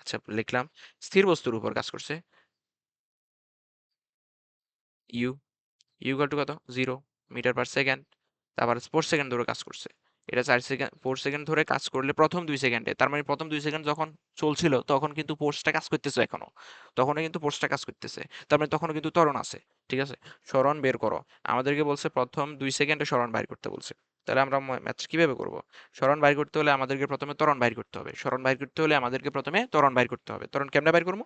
আচ্ছা, লিখলাম। স্থির বস্তুর উপর কাজ করছে, ইউ, ইউ ইকুয়াল টু কত? 0 মিটার পার সেকেন্ড। তারপর 4 সেকেন্ড ধরে কাজ করছে, এটা 4 সেকেন্ড, 4 সেকেন্ড ধরে কাজ করলে প্রথম 2 সেকেন্ডে, তার মানে প্রথম 2 সেকেন্ড যখন চলছিল তখন কিন্তু ফোর্সটা কাজ করতেছে এখনো, তখনও কিন্তু ফোর্সটা কাজ করতেছে, তার মানে তখনও কিন্তু ত্বরণ আছে, ঠিক আছে? সরণ বের করো। আমাদেরকে বলছে প্রথম 2 সেকেন্ডে সরণ বাইর করতে বলছে, তাহলে আমরা ম্যাথটা কিভাবে করব? সরণ বাইর করতে হলে আমাদেরকে প্রথমে ত্বরণ বাইর করতে হবে, সরণ বাইর করতে হলে আমাদেরকে প্রথমে ত্বরণ বাইর করতে হবে। ত্বরণ কেমনে বাইর করবো?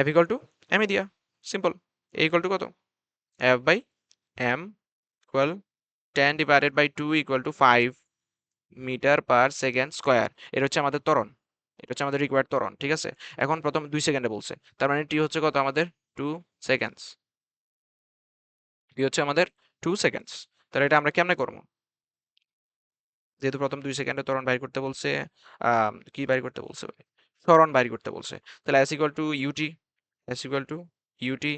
F equal to M A দিয়া, সিম্পল। এ ইকুয়াল টু কত? F by m equal 10 divided by 2 equal to 5 metre per second square. এটা হচ্ছে আমাদের ত্বরণ, এটা হচ্ছে আমাদের রিকোয়ার্ড ত্বরণ, ঠিক আছে। এখন প্রথম 2 সেকেন্ডে বলছে, তার মানে টি হচ্ছে কত আমাদের 2 সেকেন্ডস, টি হচ্ছে আমাদের 2 সেকেন্ডস। তাহলে এটা আমরা কেমনে করবো, যেহেতু প্রথম 2 সেকেন্ডে ত্বরণ বাইর করতে বলছে, কি বাইর করতে বলছে ভাই, সরণ বাইর করতে বলছে। তাহলে s equal to u t, s equal to u t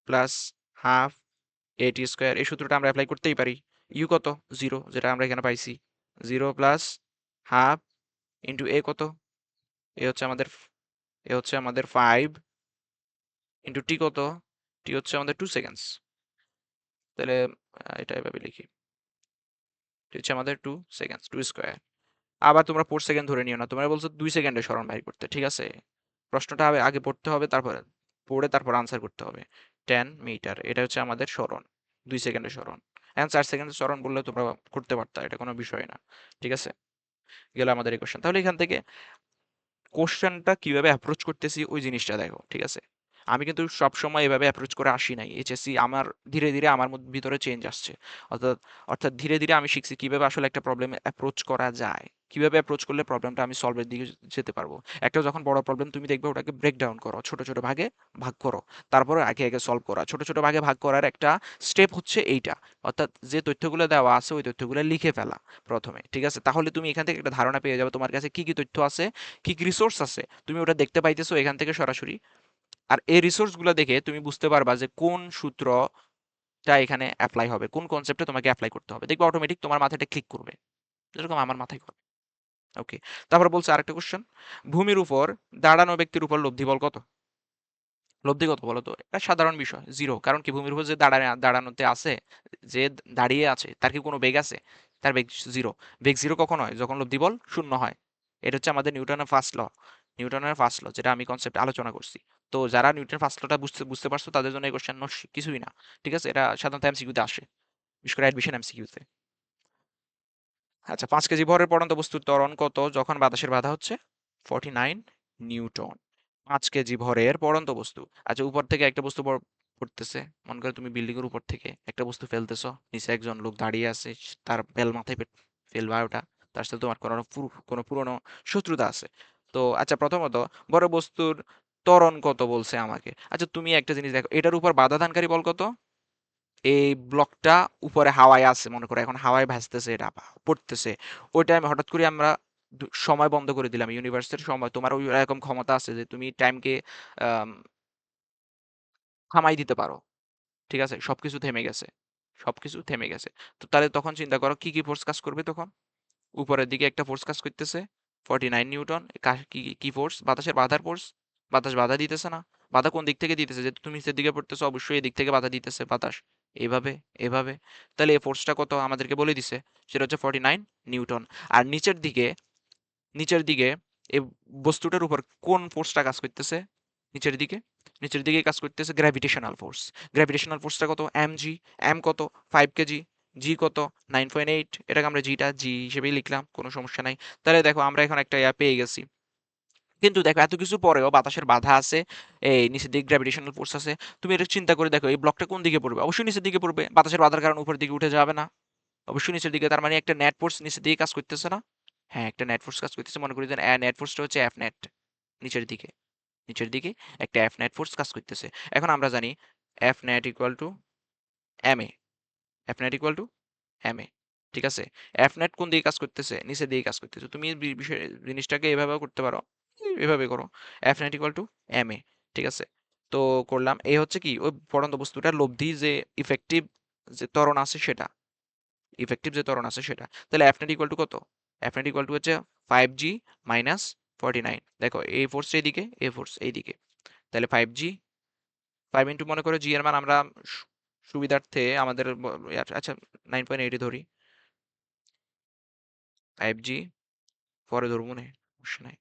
plus half a t square, এই সূত্রটা আমরা অ্যাপ্লাই করতেই পারি। ইউ কত, 0, যেটা আমরা এখানে পাইছি, 0 প্লাস হাফ ইন্টু এ কত, এ হচ্ছে আমাদের, এ হচ্ছে আমাদের 5 ইন্টু টি কত, টি হচ্ছে আমাদের 2 সেকেন্ডস। তাহলে এটা এভাবে লিখি, টি হচ্ছে আমাদের 2 সেকেন্ডস, 2 স্কয়ার। আবার তোমরা 4 সেকেন্ড ধরে নিও না, তোমরা বলছো 2 সেকেন্ডে সরণ বাইর করতে, ঠিক আছে। প্রশ্নটা আগে পড়তে হবে, তারপরে পড়ে তারপর আনসার করতে হবে। 10 মিটার, এটা হচ্ছে আমাদের সরণ, 2 সেকেন্ডে সরণ। এখন 4 সেকেন্ডে সরণ বললে তোমরা করতে পারতা, এটা কোনো বিষয় না, ঠিক আছে। গেল আমাদের এই কোশ্চেন। তাহলে এখান থেকে কোশ্চেনটা কিভাবে অ্যাপ্রোচ করতেছি ওই জিনিসটা দেখো, ঠিক আছে। আমি কিন্তু সবসময় এভাবে অ্যাপ্রোচ করে আসি নাই এইচএসসি, আমার ধীরে ধীরে আমার ভিতরে চেঞ্জ আসছে। অর্থাৎ অর্থাৎ ধীরে ধীরে আমি শিখছি কিভাবে আসলে একটা প্রবলেম অ্যাপ্রোচ করা যায়, কিভাবে অ্যাপ্রোচ করলে প্রবলেমটা আমি সলভের দিকে যেতে পারবো। একটা যখন বড় প্রবলেম তুমি দেখবে, ওটাকে ব্রেক ডাউন করো, ছোট ছোট ভাগে ভাগ করো, তারপরে আগে আগে সলভ করা। ছোট ছোট ভাগে ভাগ করার একটা স্টেপ হচ্ছে এইটা, অর্থাৎ যে তথ্যগুলো দেওয়া আছে ওই তথ্যগুলো লিখে ফেলা প্রথমে, ঠিক আছে। তাহলে তুমি এখান থেকে একটা ধারণা পেয়ে যাবে তোমার কাছে কি কি তথ্য আছে, কি কি রিসোর্স আছে, তুমি ওটা দেখতে পাইতেছো এখান থেকে সরাসরি। আর এই রিসোর্স গুলো দেখে তুমি বুঝতে পারবা যে কোন সূত্রটা এখানে অ্যাপ্লাই হবে, কোন কনসেপ্টে তোমাকে অ্যাপ্লাই করতে হবে, দেখবে অটোমেটিক তোমার মাথাটা ক্লিক করবে, যেরকম আমার মাথায় করে। ওকে, তারপর বলছে আরেকটা কোশ্চেন, ভূমির উপর দাঁড়ানো ব্যক্তির উপর লব্ধি বল কত। লব্ধি কত বলো তো, এটা সাধারণ বিষয়, 0। কারণ কি, ভূমির উপর যে দাঁড়ানোতে আছে, যে দাঁড়িয়ে আছে, তার কি কোনো বেগ আছে, তার বেগ 0। বেগ 0 কখন হয়, যখন লব্ধি বল 0 হয়। এটা হচ্ছে আমাদের নিউটনের ফার্স্ট ল, নিউটনের ফার্স্ট ল, যেটা আমি কনসেপ্ট আলোচনা করছি। তো যারা নিউটনের ফার্স্ট লটা বুঝতে বুঝতে পারছো তাদের জন্য এই কোশ্চেন কিছুই না, ঠিক আছে। এটা সাধারণত এমসিকিউতে আসে, বিশেষ করে অ্যাডমিশন এমসিকিউতে। আচ্ছা, 5 কেজি ভরের পড়ন্ত বস্তুর ত্বরণ কত যখন বাতাসের বাধা হচ্ছে 49 নিউটন। 5 কেজি ভরের পড়ন্ত বস্তু, আচ্ছা উপর থেকে একটা বস্তু পড়তেছে, মনে করো তুমি বিল্ডিং এর উপর থেকে একটা বস্তু ফেলতেছো, নিচে একজন লোক দাঁড়িয়ে আছে, তার বেল মাথায় ফেলবা ওটা, তার সাথে তোমার কোনো পুরনো শত্রুতা আছে। তো আচ্ছা, প্রথমত বড় বস্তুর ত্বরণ কত বলছে আমাকে। আচ্ছা তুমি একটা জিনিস দেখো, এটার উপর বাধা দানকারী বল কত। এই ব্লকটা উপরে হাওয়ায় আছে, মনে করো এখন হাওয়ায় ভাসতেছে, এটা পড়তেছে। ওই টাইমে হঠাৎ করে আমরা সময় বন্ধ করে দিলাম, ইউনিভার্সের সময়, তোমার ওই এরকম ক্ষমতা আছে যে তুমি টাইমকে থামাই দিতে পারো, ঠিক আছে। সবকিছু থেমে গেছে, সবকিছু থেমে গেছে। তো তাহলে তখন চিন্তা করো কি কি ফোর্স কাজ করবে তখন। উপরের দিকে একটা ফোর্স কাজ করতেছে 49 নিউটন, কি কি ফোর্স, বাতাসের বাধার ফোর্স। বাতাস বাধা দিতেছে না, বাধা কোন দিক থেকে দিতেছে, যেহেতু তুমি নিচের দিকে পড়তেছো অবশ্যই এই দিক থেকে বাধা দিতেছে বাতাস, এইভাবে এভাবে। তাহলে এই ফোর্সটা কত আমাদেরকে বলে দিছে, সেটা হচ্ছে 49 নিউটন। আর নিচের দিকে এই বস্তুটার উপর কোন ফোর্সটা কাজ করতেছে, নিচের দিকে, নিচের দিকে কাজ করতেছে গ্র্যাভিটেশনাল ফোর্স। গ্র্যাভিটেশনাল ফোর্সটা কত, এম জি। এম কত, 5 কেজি। জি কত, 9.8। এটাকে আমরা জিটা জি হিসেবেই লিখলাম, কোনো সমস্যা নাই। তাহলে দেখো আমরা এখন একটা পেয়ে গেছি। কিন্তু দেখো এত কিছু পরেও বাতাসের বাধা আছে, এই নিচের দিকে গ্র্যাভিটেশনাল ফোর্স আছে। তুমি এটা চিন্তা করে দেখো, এই ব্লকটা কোন দিকে পড়বে, অবশ্যই নিচের দিকে পড়বে, বাতাসের বাধার কারণে উপরের দিকে উঠে যাবে না, অবশ্যই নিচের দিকে। তার মানে একটা নেট ফোর্স নিচের দিকে কাজ করতেছে না। হ্যাঁ, একটা নেট ফোর্স কাজ করতেছে, মনে করি যে নেট ফোর্সটা হচ্ছে এফ নেট, নিচের দিকে, নিচের দিকে একটা এফ নেট ফোর্স কাজ করতেছে। এখন আমরা জানি F net equal to M a, F net equal to M a, ঠিক আছে। এফ নেট কোন দিকে কাজ করতেছে, নিচের দিকে কাজ করতেছে। তুমি বিষয় জিনিসটাকে এভাবেও করতে পারো, এভাবে করো, F net equal to M a, ঠিক আছে। তো করলাম, এই হচ্ছে কি ওই পড়ন্ত বস্তুটার লব্ধি যে ইফেক্টিভ যে ত্বরণ আছে সেটা, ইফেক্টিভ যে ত্বরণ আছে সেটা। তাহলে এফ নেট ইকুয়াল টু কত, এফ নেট ইকুয়াল টু হচ্ছে 5g মাইনাস 49। দেখো এই ফোর্স এইদিকে, এই ফোর্স এইদিকে, তাহলে 5g, 5 ইন্টু মনে করো জি এর মান আমরা সুবিধার্থে আমাদের আচ্ছা 9.8 ধরি, 5g পরে ধরবো না, সমস্যা নাই।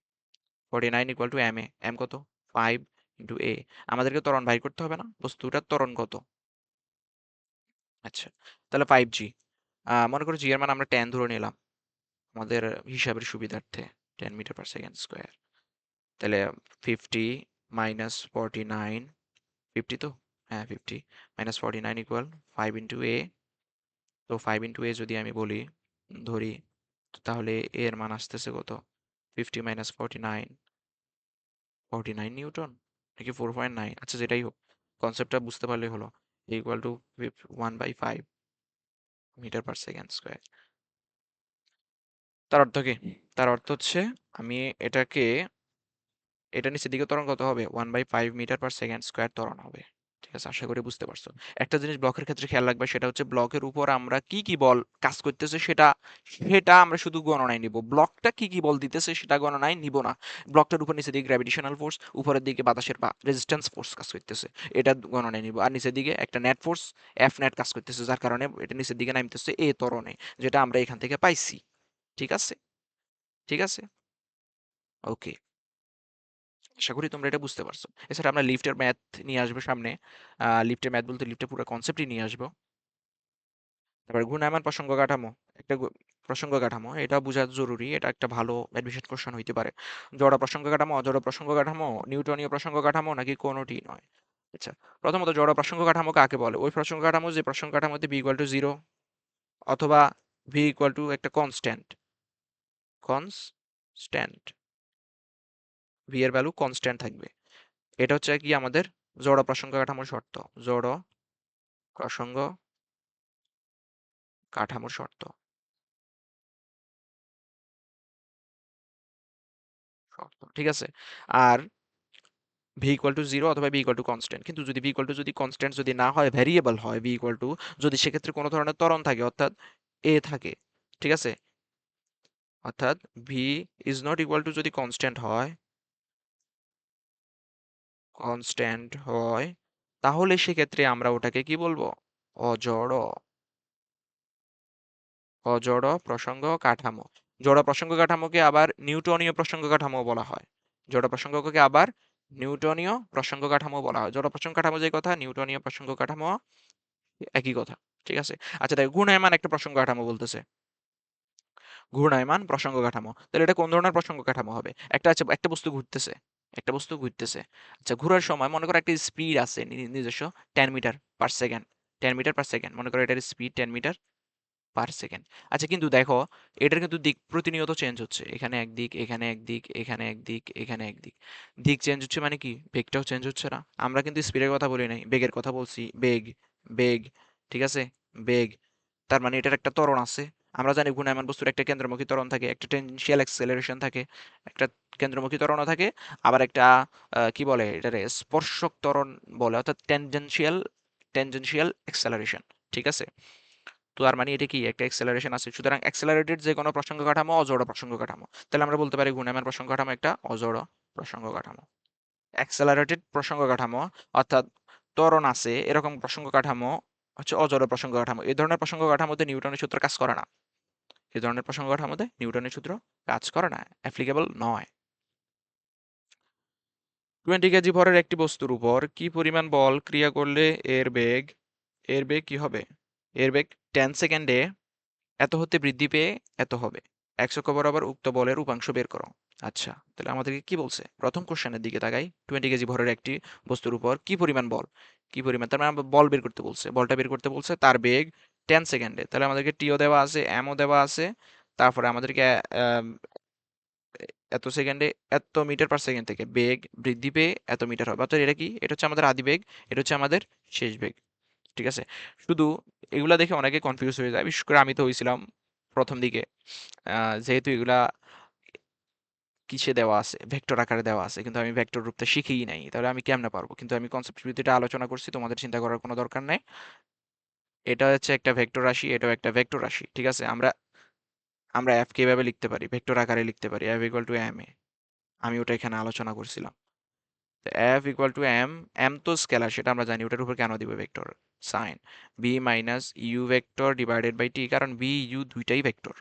49 equal to M A, M কত, 5 ইন্টু এ। আমাদেরকে ত্বরণ বাহির করতে হবে না, বস্তুটার ত্বরণ কত। আচ্ছা, তাহলে 5g, মনে করো জি এর মান আমরা 10 ধরে নিলাম আমাদের হিসাবের সুবিধার্থে, 10 মিটার পার সেকেন্ড স্কোয়ার। তাহলে 50 মাইনাস 49, 50 তো, হ্যাঁ 50 মাইনাস 49 ইকুয়াল 5 ইন্টু এ। তো 5 ইন্টু এ যদি আমি বলি ধরি, তাহলে এ এর মান আসতেছে কত? 50 মাইনাস 49, 49 নিউটন নাকি 4.9, আচ্ছা যেটাই হোক, কনসেপ্টটা বুঝতে পারলে হলো। Equal to 1/5 metre per second square. তার অর্থ কি? তার অর্থ হচ্ছে আমি এটাকে, এটা নিচের দিকে ত্বরণ কত হবে? 1/5 মিটার পার সেকেন্ড স্কোয়ার ত্বরণ হবে। ঠিক আছে, আশা করি বুঝতে পারছো। একটা জিনিস ব্লকের ক্ষেত্রে খেয়াল রাখবে, সেটা হচ্ছে ব্লকের উপর আমরা কি কি বল কাজ করতেছে সেটা সেটা আমরা শুধু গণনায় নিব। ব্লকটা কি কি বল দিতেছে সেটা গণনায় নিব না। ব্লকটার উপর নিচের দিকে গ্র্যাভিটেশনাল ফোর্স, উপরের দিকে বাতাসের বা রেজিস্ট্যান্স ফোর্স কাজ করতেছে, এটা গণনায় নিব। আর নিচের দিকে একটা নেট ফোর্স এফ নেট কাজ করতেছে, যার কারণে এটা নিচের দিকে নামতেছে এ ত্বরণে, যেটা আমরা এখান থেকে পাইছি। ঠিক আছে, ঠিক আছে, ওকে। আশা করি তোমরা এটা বুঝতে পারছো। এছাড়া আমরা লিফটের ম্যাথ নিয়ে আসবো সামনে। লিফটের ম্যাথ বলতে লিফটের পুরো কনসেপ্টই নিয়ে আসবো। তারপরে ঘূর্ণায়মান প্রসঙ্গ কাঠামো, একটা প্রসঙ্গ কাঠামো, এটা বোঝা জরুরি, এটা একটা ভালো অ্যাডমিশন কোশ্চেন হইতে পারে। জড় প্রসঙ্গ কাঠামো, অজড় প্রসঙ্গ কাঠামো, নিউটনীয় প্রসঙ্গ কাঠামো, নাকি কোনোটি নয়? আচ্ছা, প্রথমত জড় প্রসঙ্গ কাঠামো কাকে বলে? ওই প্রসঙ্গ কাঠামো যে প্রসঙ্গ কাঠামোতে বি ইকুয়াল টু জিরো অথবা ভি ইকুয়াল টু একটা কনস্ট্যান্ট, কনস্ট্যান্ট, ভি এর ভ্যালু কনস্ট্যান্ট থাকবে। এটা হচ্ছে কি আমাদের জড় প্রসঙ্গ কাঠামোর শর্ত। জড় প্রসঙ্গ কাঠামোর শর্ত, শর্ত, ঠিক আছে। আর ভি ইকুয়াল টু জিরো অথবা ভি ইকুয়াল টু কনস্ট্যান্ট, কিন্তু যদি ভি ইকুয়াল টু যদি কনস্ট্যান্ট যদি না হয়, ভ্যারিয়েবল হয়, ভি ইকুয়াল টু যদি সেক্ষেত্রে কোনো ধরনের ত্বরণ থাকে, অর্থাৎ এ থাকে, ঠিক আছে, অর্থাৎ V is not equal to যদি কনস্ট্যান্ট হয়, কনস্ট্যান্ট হয়, তাহলে সেক্ষেত্রে আমরা ওটাকে কি বলবো? অজড়, অজড় প্রসঙ্গ কাঠামো। জড় প্রসঙ্গ কাঠামোকে আবার নিউটনীয় প্রসঙ্গ কাঠামো বলা হয়। জড় প্রসঙ্গকে আবার নিউটনীয় প্রসঙ্গ কাঠামো বলা হয়। জড় প্রসঙ্গ কাঠামো যে কথা, নিউটনীয় প্রসঙ্গ কাঠামো একই কথা। ঠিক আছে, আচ্ছা দেখো, ঘূর্ণায়মান একটা প্রসঙ্গ কাঠামো বলতেছে, ঘূর্ণায়মান প্রসঙ্গ কাঠামো, তাহলে এটা কোন ধরনের প্রসঙ্গ কাঠামো হবে? একটা আছে, একটা বস্তু ঘুরতেছে, একটা বস্তু ঘুরতেছে, আচ্ছা ঘোরার সময় মনে করো একটা স্পিড আছে নিজস্ব 10 metre per second, 10 metre per second, মনে করো এটার স্পিড 10 মিটার পার সেকেন্ড। আচ্ছা কিন্তু দেখো, এটার কিন্তু দিক প্রতিনিয়ত চেঞ্জ হচ্ছে, এখানে এক দিক, এখানে এক দিক, এখানে এক দিক, এখানে এক দিক, দিক চেঞ্জ হচ্ছে মানে কি বেগটাও চেঞ্জ হচ্ছে না? আমরা কিন্তু স্পিডের কথা বলি নাই, বেগের কথা বলছি, বেগ, বেগ, ঠিক আছে, বেগ। তার মানে এটার একটা ত্বরণ আছে। আমরা জানি ঘূর্ণায়মান বস্তুর একটা কেন্দ্রমুখী ত্বরণ থাকে, একটা টেনজেনশিয়াল অ্যাক্সেলারেশন থাকে, একটা কেন্দ্রমুখী ত্বরণও থাকে, আবার একটা কি বলে এটারে, স্পর্শক ত্বরণ বলে, অর্থাৎ টেনজেনশিয়াল, টেনজেনশিয়াল অ্যাক্সেলারেশন। ঠিক আছে, তো তার মানে এটা কি একটা অ্যাক্সেলারেশন আছে, সুতরাং অ্যাক্সেলারেটেড যে কোনো প্রসঙ্গ কাঠামো অজড় প্রসঙ্গ কাঠামো। তাহলে আমরা বলতে পারি ঘূর্ণায়মান প্রসঙ্গ কাঠামো একটা অজড় প্রসঙ্গ কাঠামো। অ্যাক্সেলারেটেড প্রসঙ্গ কাঠামো, অর্থাৎ ত্বরণ আছে এরকম প্রসঙ্গ কাঠামো হচ্ছে অজড় প্রসঙ্গ কাঠামো। এই ধরনের প্রসঙ্গ কাঠামোতে নিউটনের সূত্র কাজ করে না। এই ধরনের প্রসঙ্গ কাঠামোতে নিউটনের সূত্র কাজ করে না, অ্যাপ্লিকেবল নয়। 20 কেজি ভরের একটি বস্তুর উপর কি পরিমাণ বল ক্রিয়া করলে এর বেগ, এর বেগ কি হবে? এর বেগ 10 সেকেন্ডে এত হতে বৃদ্ধি পেয়ে এত হবে। এক্স অক্ষ বরাবর উক্ত বলের উপাংশ বের করো। আচ্ছা, তাহলে আমাদেরকে কি বলছে? প্রথম কোশ্চেনের দিকে তাকাই। 20 কেজি ভরের একটি বস্তুর উপর কি পরিমাণ বল, কি পরিমাণ, তার মানে বল বের করতে বলছে, বলটা বের করতে বলছে, তার বেগ 10 সেকেন্ডে। তাহলে আমাদেরকে টিও দেওয়া আছে, এমও দেওয়া আছে, তারপরে আমাদেরকে এত সেকেন্ডে এত মিটার পার সেকেন্ড থেকে বেগ বৃদ্ধি পেয়ে এত মিটার হবে। অর্থাৎ এটা কি? এটা হচ্ছে আমাদের আদি বেগ, এটা হচ্ছে আমাদের শেষ বেগ। ঠিক আছে, শুধু এগুলা দেখে অনেকে কনফিউজ হয়ে যায়, বিশেষ করে আমি তো হয়েছিলাম প্রথম দিকে। যেহেতু এগুলা কিসে দেওয়া আছে, ভেক্টর আকারে দেওয়া আছে, কিন্তু আমি ভেক্টর রূপটা শিখেই নাই, তাহলে আমি কেমনে পারবো? কিন্তু আমি কনসেপ্ট ভিত্তিতে আলোচনা করছি, তোমাদের চিন্তা করার কোনো দরকার নেই। এটা হচ্ছে একটা ভেক্টর রাশি, এটাও একটা ভেক্টর রাশি। ঠিক আছে, আমরা আমরা এফ কে এভাবে লিখতে পারি, ভেক্টর আকারে লিখতে পারি, F equal to M a. আমি ওটা এখানে আলোচনা করছিলাম। F equal to m, m তো স্কেলার সেটা আমরা জানি, ওটার উপর কেন দিব vector? Since v minus u vector divided by t, কারণ বি ইউ দুইটাই ভেক্টর।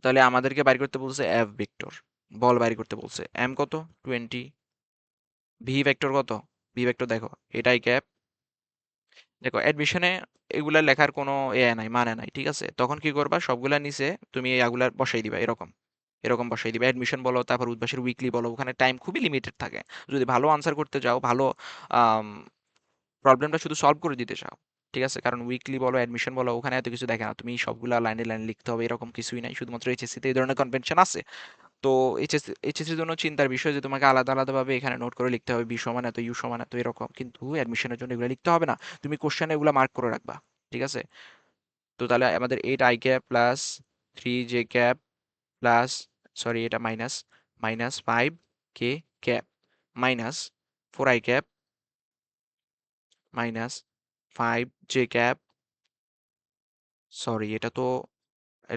তাহলে আমাদেরকে বাইর করতে বলছে এফ ভেক্টর, বল বাইর করতে বলছে। এম কত? 20। ভি ভেক্টর কত? ভি ভেক্টর দেখো, এটাই ক্যাপ। দেখো অ্যাডমিশনে এগুলা লেখার কোনো নাই, মানে নাই। ঠিক আছে, তখন কি করবা, সবগুলা নিচে তুমি এগুলা বসাই দিবা, এরকম এরকম বসাই দিবা। অ্যাডমিশন বলো, তারপর উদ্ভাসের উইকলি বলো, ওখানে টাইম খুবই লিমিটেড থাকে। যদি ভালো আনসার করতে যাও, ভালো প্রবলেমটা শুধু সলভ করে দিতে চাও, ঠিক আছে? কারণ উইকলি বলো, অ্যাডমিশন বলো, ওখানে এত কিছু দেখে না, তুমি সবগুলা লাইনে লাইনে লিখতে হবে এরকম কিছুই নাই, শুধুমাত্র এইচএসসি তে এই ধরনের কনভেনশন আছে। তো এইচএসসির জন্য চিন্তার বিষয় যে তোমাকে আলাদা আলাদাভাবে এখানে নোট করে লিখতে হবে, বি সমান এত, ইউ সমান এত, এরকম। কিন্তু অ্যাডমিশনের জন্য এগুলো লিখতে হবে না, তুমি কোশ্চেনে এগুলো মার্ক করে রাখবা, ঠিক আছে? তো তাহলে আমাদের 8 i cap plus 3 j cap plus, sorry এটা minus, minus 5 k cap minus 4 i cap minus 5 j cap, sorry এটা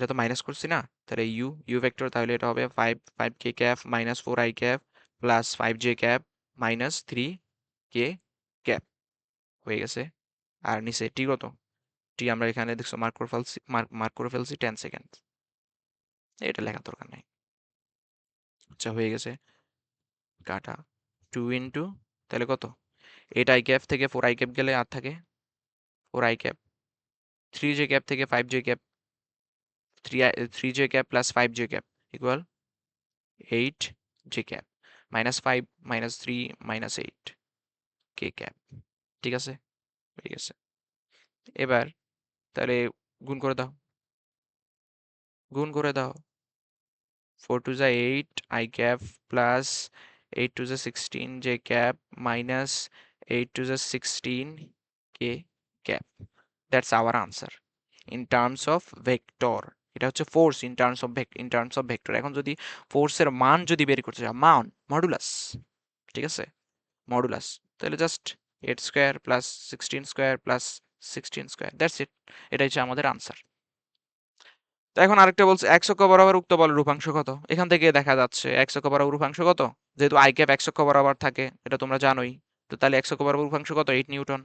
তো মাইনাস করছি না, তাহলে ইউ ভেক্টর, তাহলে এটা হবে 5 k cap minus 4 i cap plus 5 j cap minus 3 k cap, হয়ে গেছে। আর নিচে টি কত, টি আমরা এখানে দেখছো মার্ক করে ফেলছি, মার্ক করে ফেলছি 10 সেকেন্ড, এটা লেখার দরকার নাই। আচ্ছা হয়ে গেছে, কাটা 2 তাহলে কত, 8 i ক্যাপ থেকে 4 i ক্যাপ গেলে আর থাকে 4 i ক্যাপ, 3 j ক্যাপ থেকে 5 j cap, 3 j cap plus 5 j cap equal 8 j cap minus 5 minus 3 minus 8 k cap, ঠিক আছে? ঠিক আছে, এবার তাহলে গুণ করে দাও, গুণ করে দাও, 4 2 8 i cap plus 8 2 16 j cap minus 8 2 16 k cap, that's our answer in terms of vector. এটা হচ্ছে force in terms of vector. এখন যদি ফোর্সের মান যদি বের করতে চাও, মান মডুলাস, ঠিক আছে, মডুলাস, তাহলে just 8 square plus 16 square plus 16 square, that's it, এটা হচ্ছে আমাদের আনসার। তো এখন আরেকটা বলছে এক্স অক্ষ বরাবর উক্ত বলের রূপাংশ কত। এখান থেকে দেখা যাচ্ছে এক্স অক্ষ বরাবর রূপাংশ কত, যেহেতু আই ক্যাপ এক্স অক্ষ বরাবর থাকে এটা তোমরা জানোই। তো তাহলে এক্স অক্ষ বরাবর রূপাংশ কত, 8 Newton,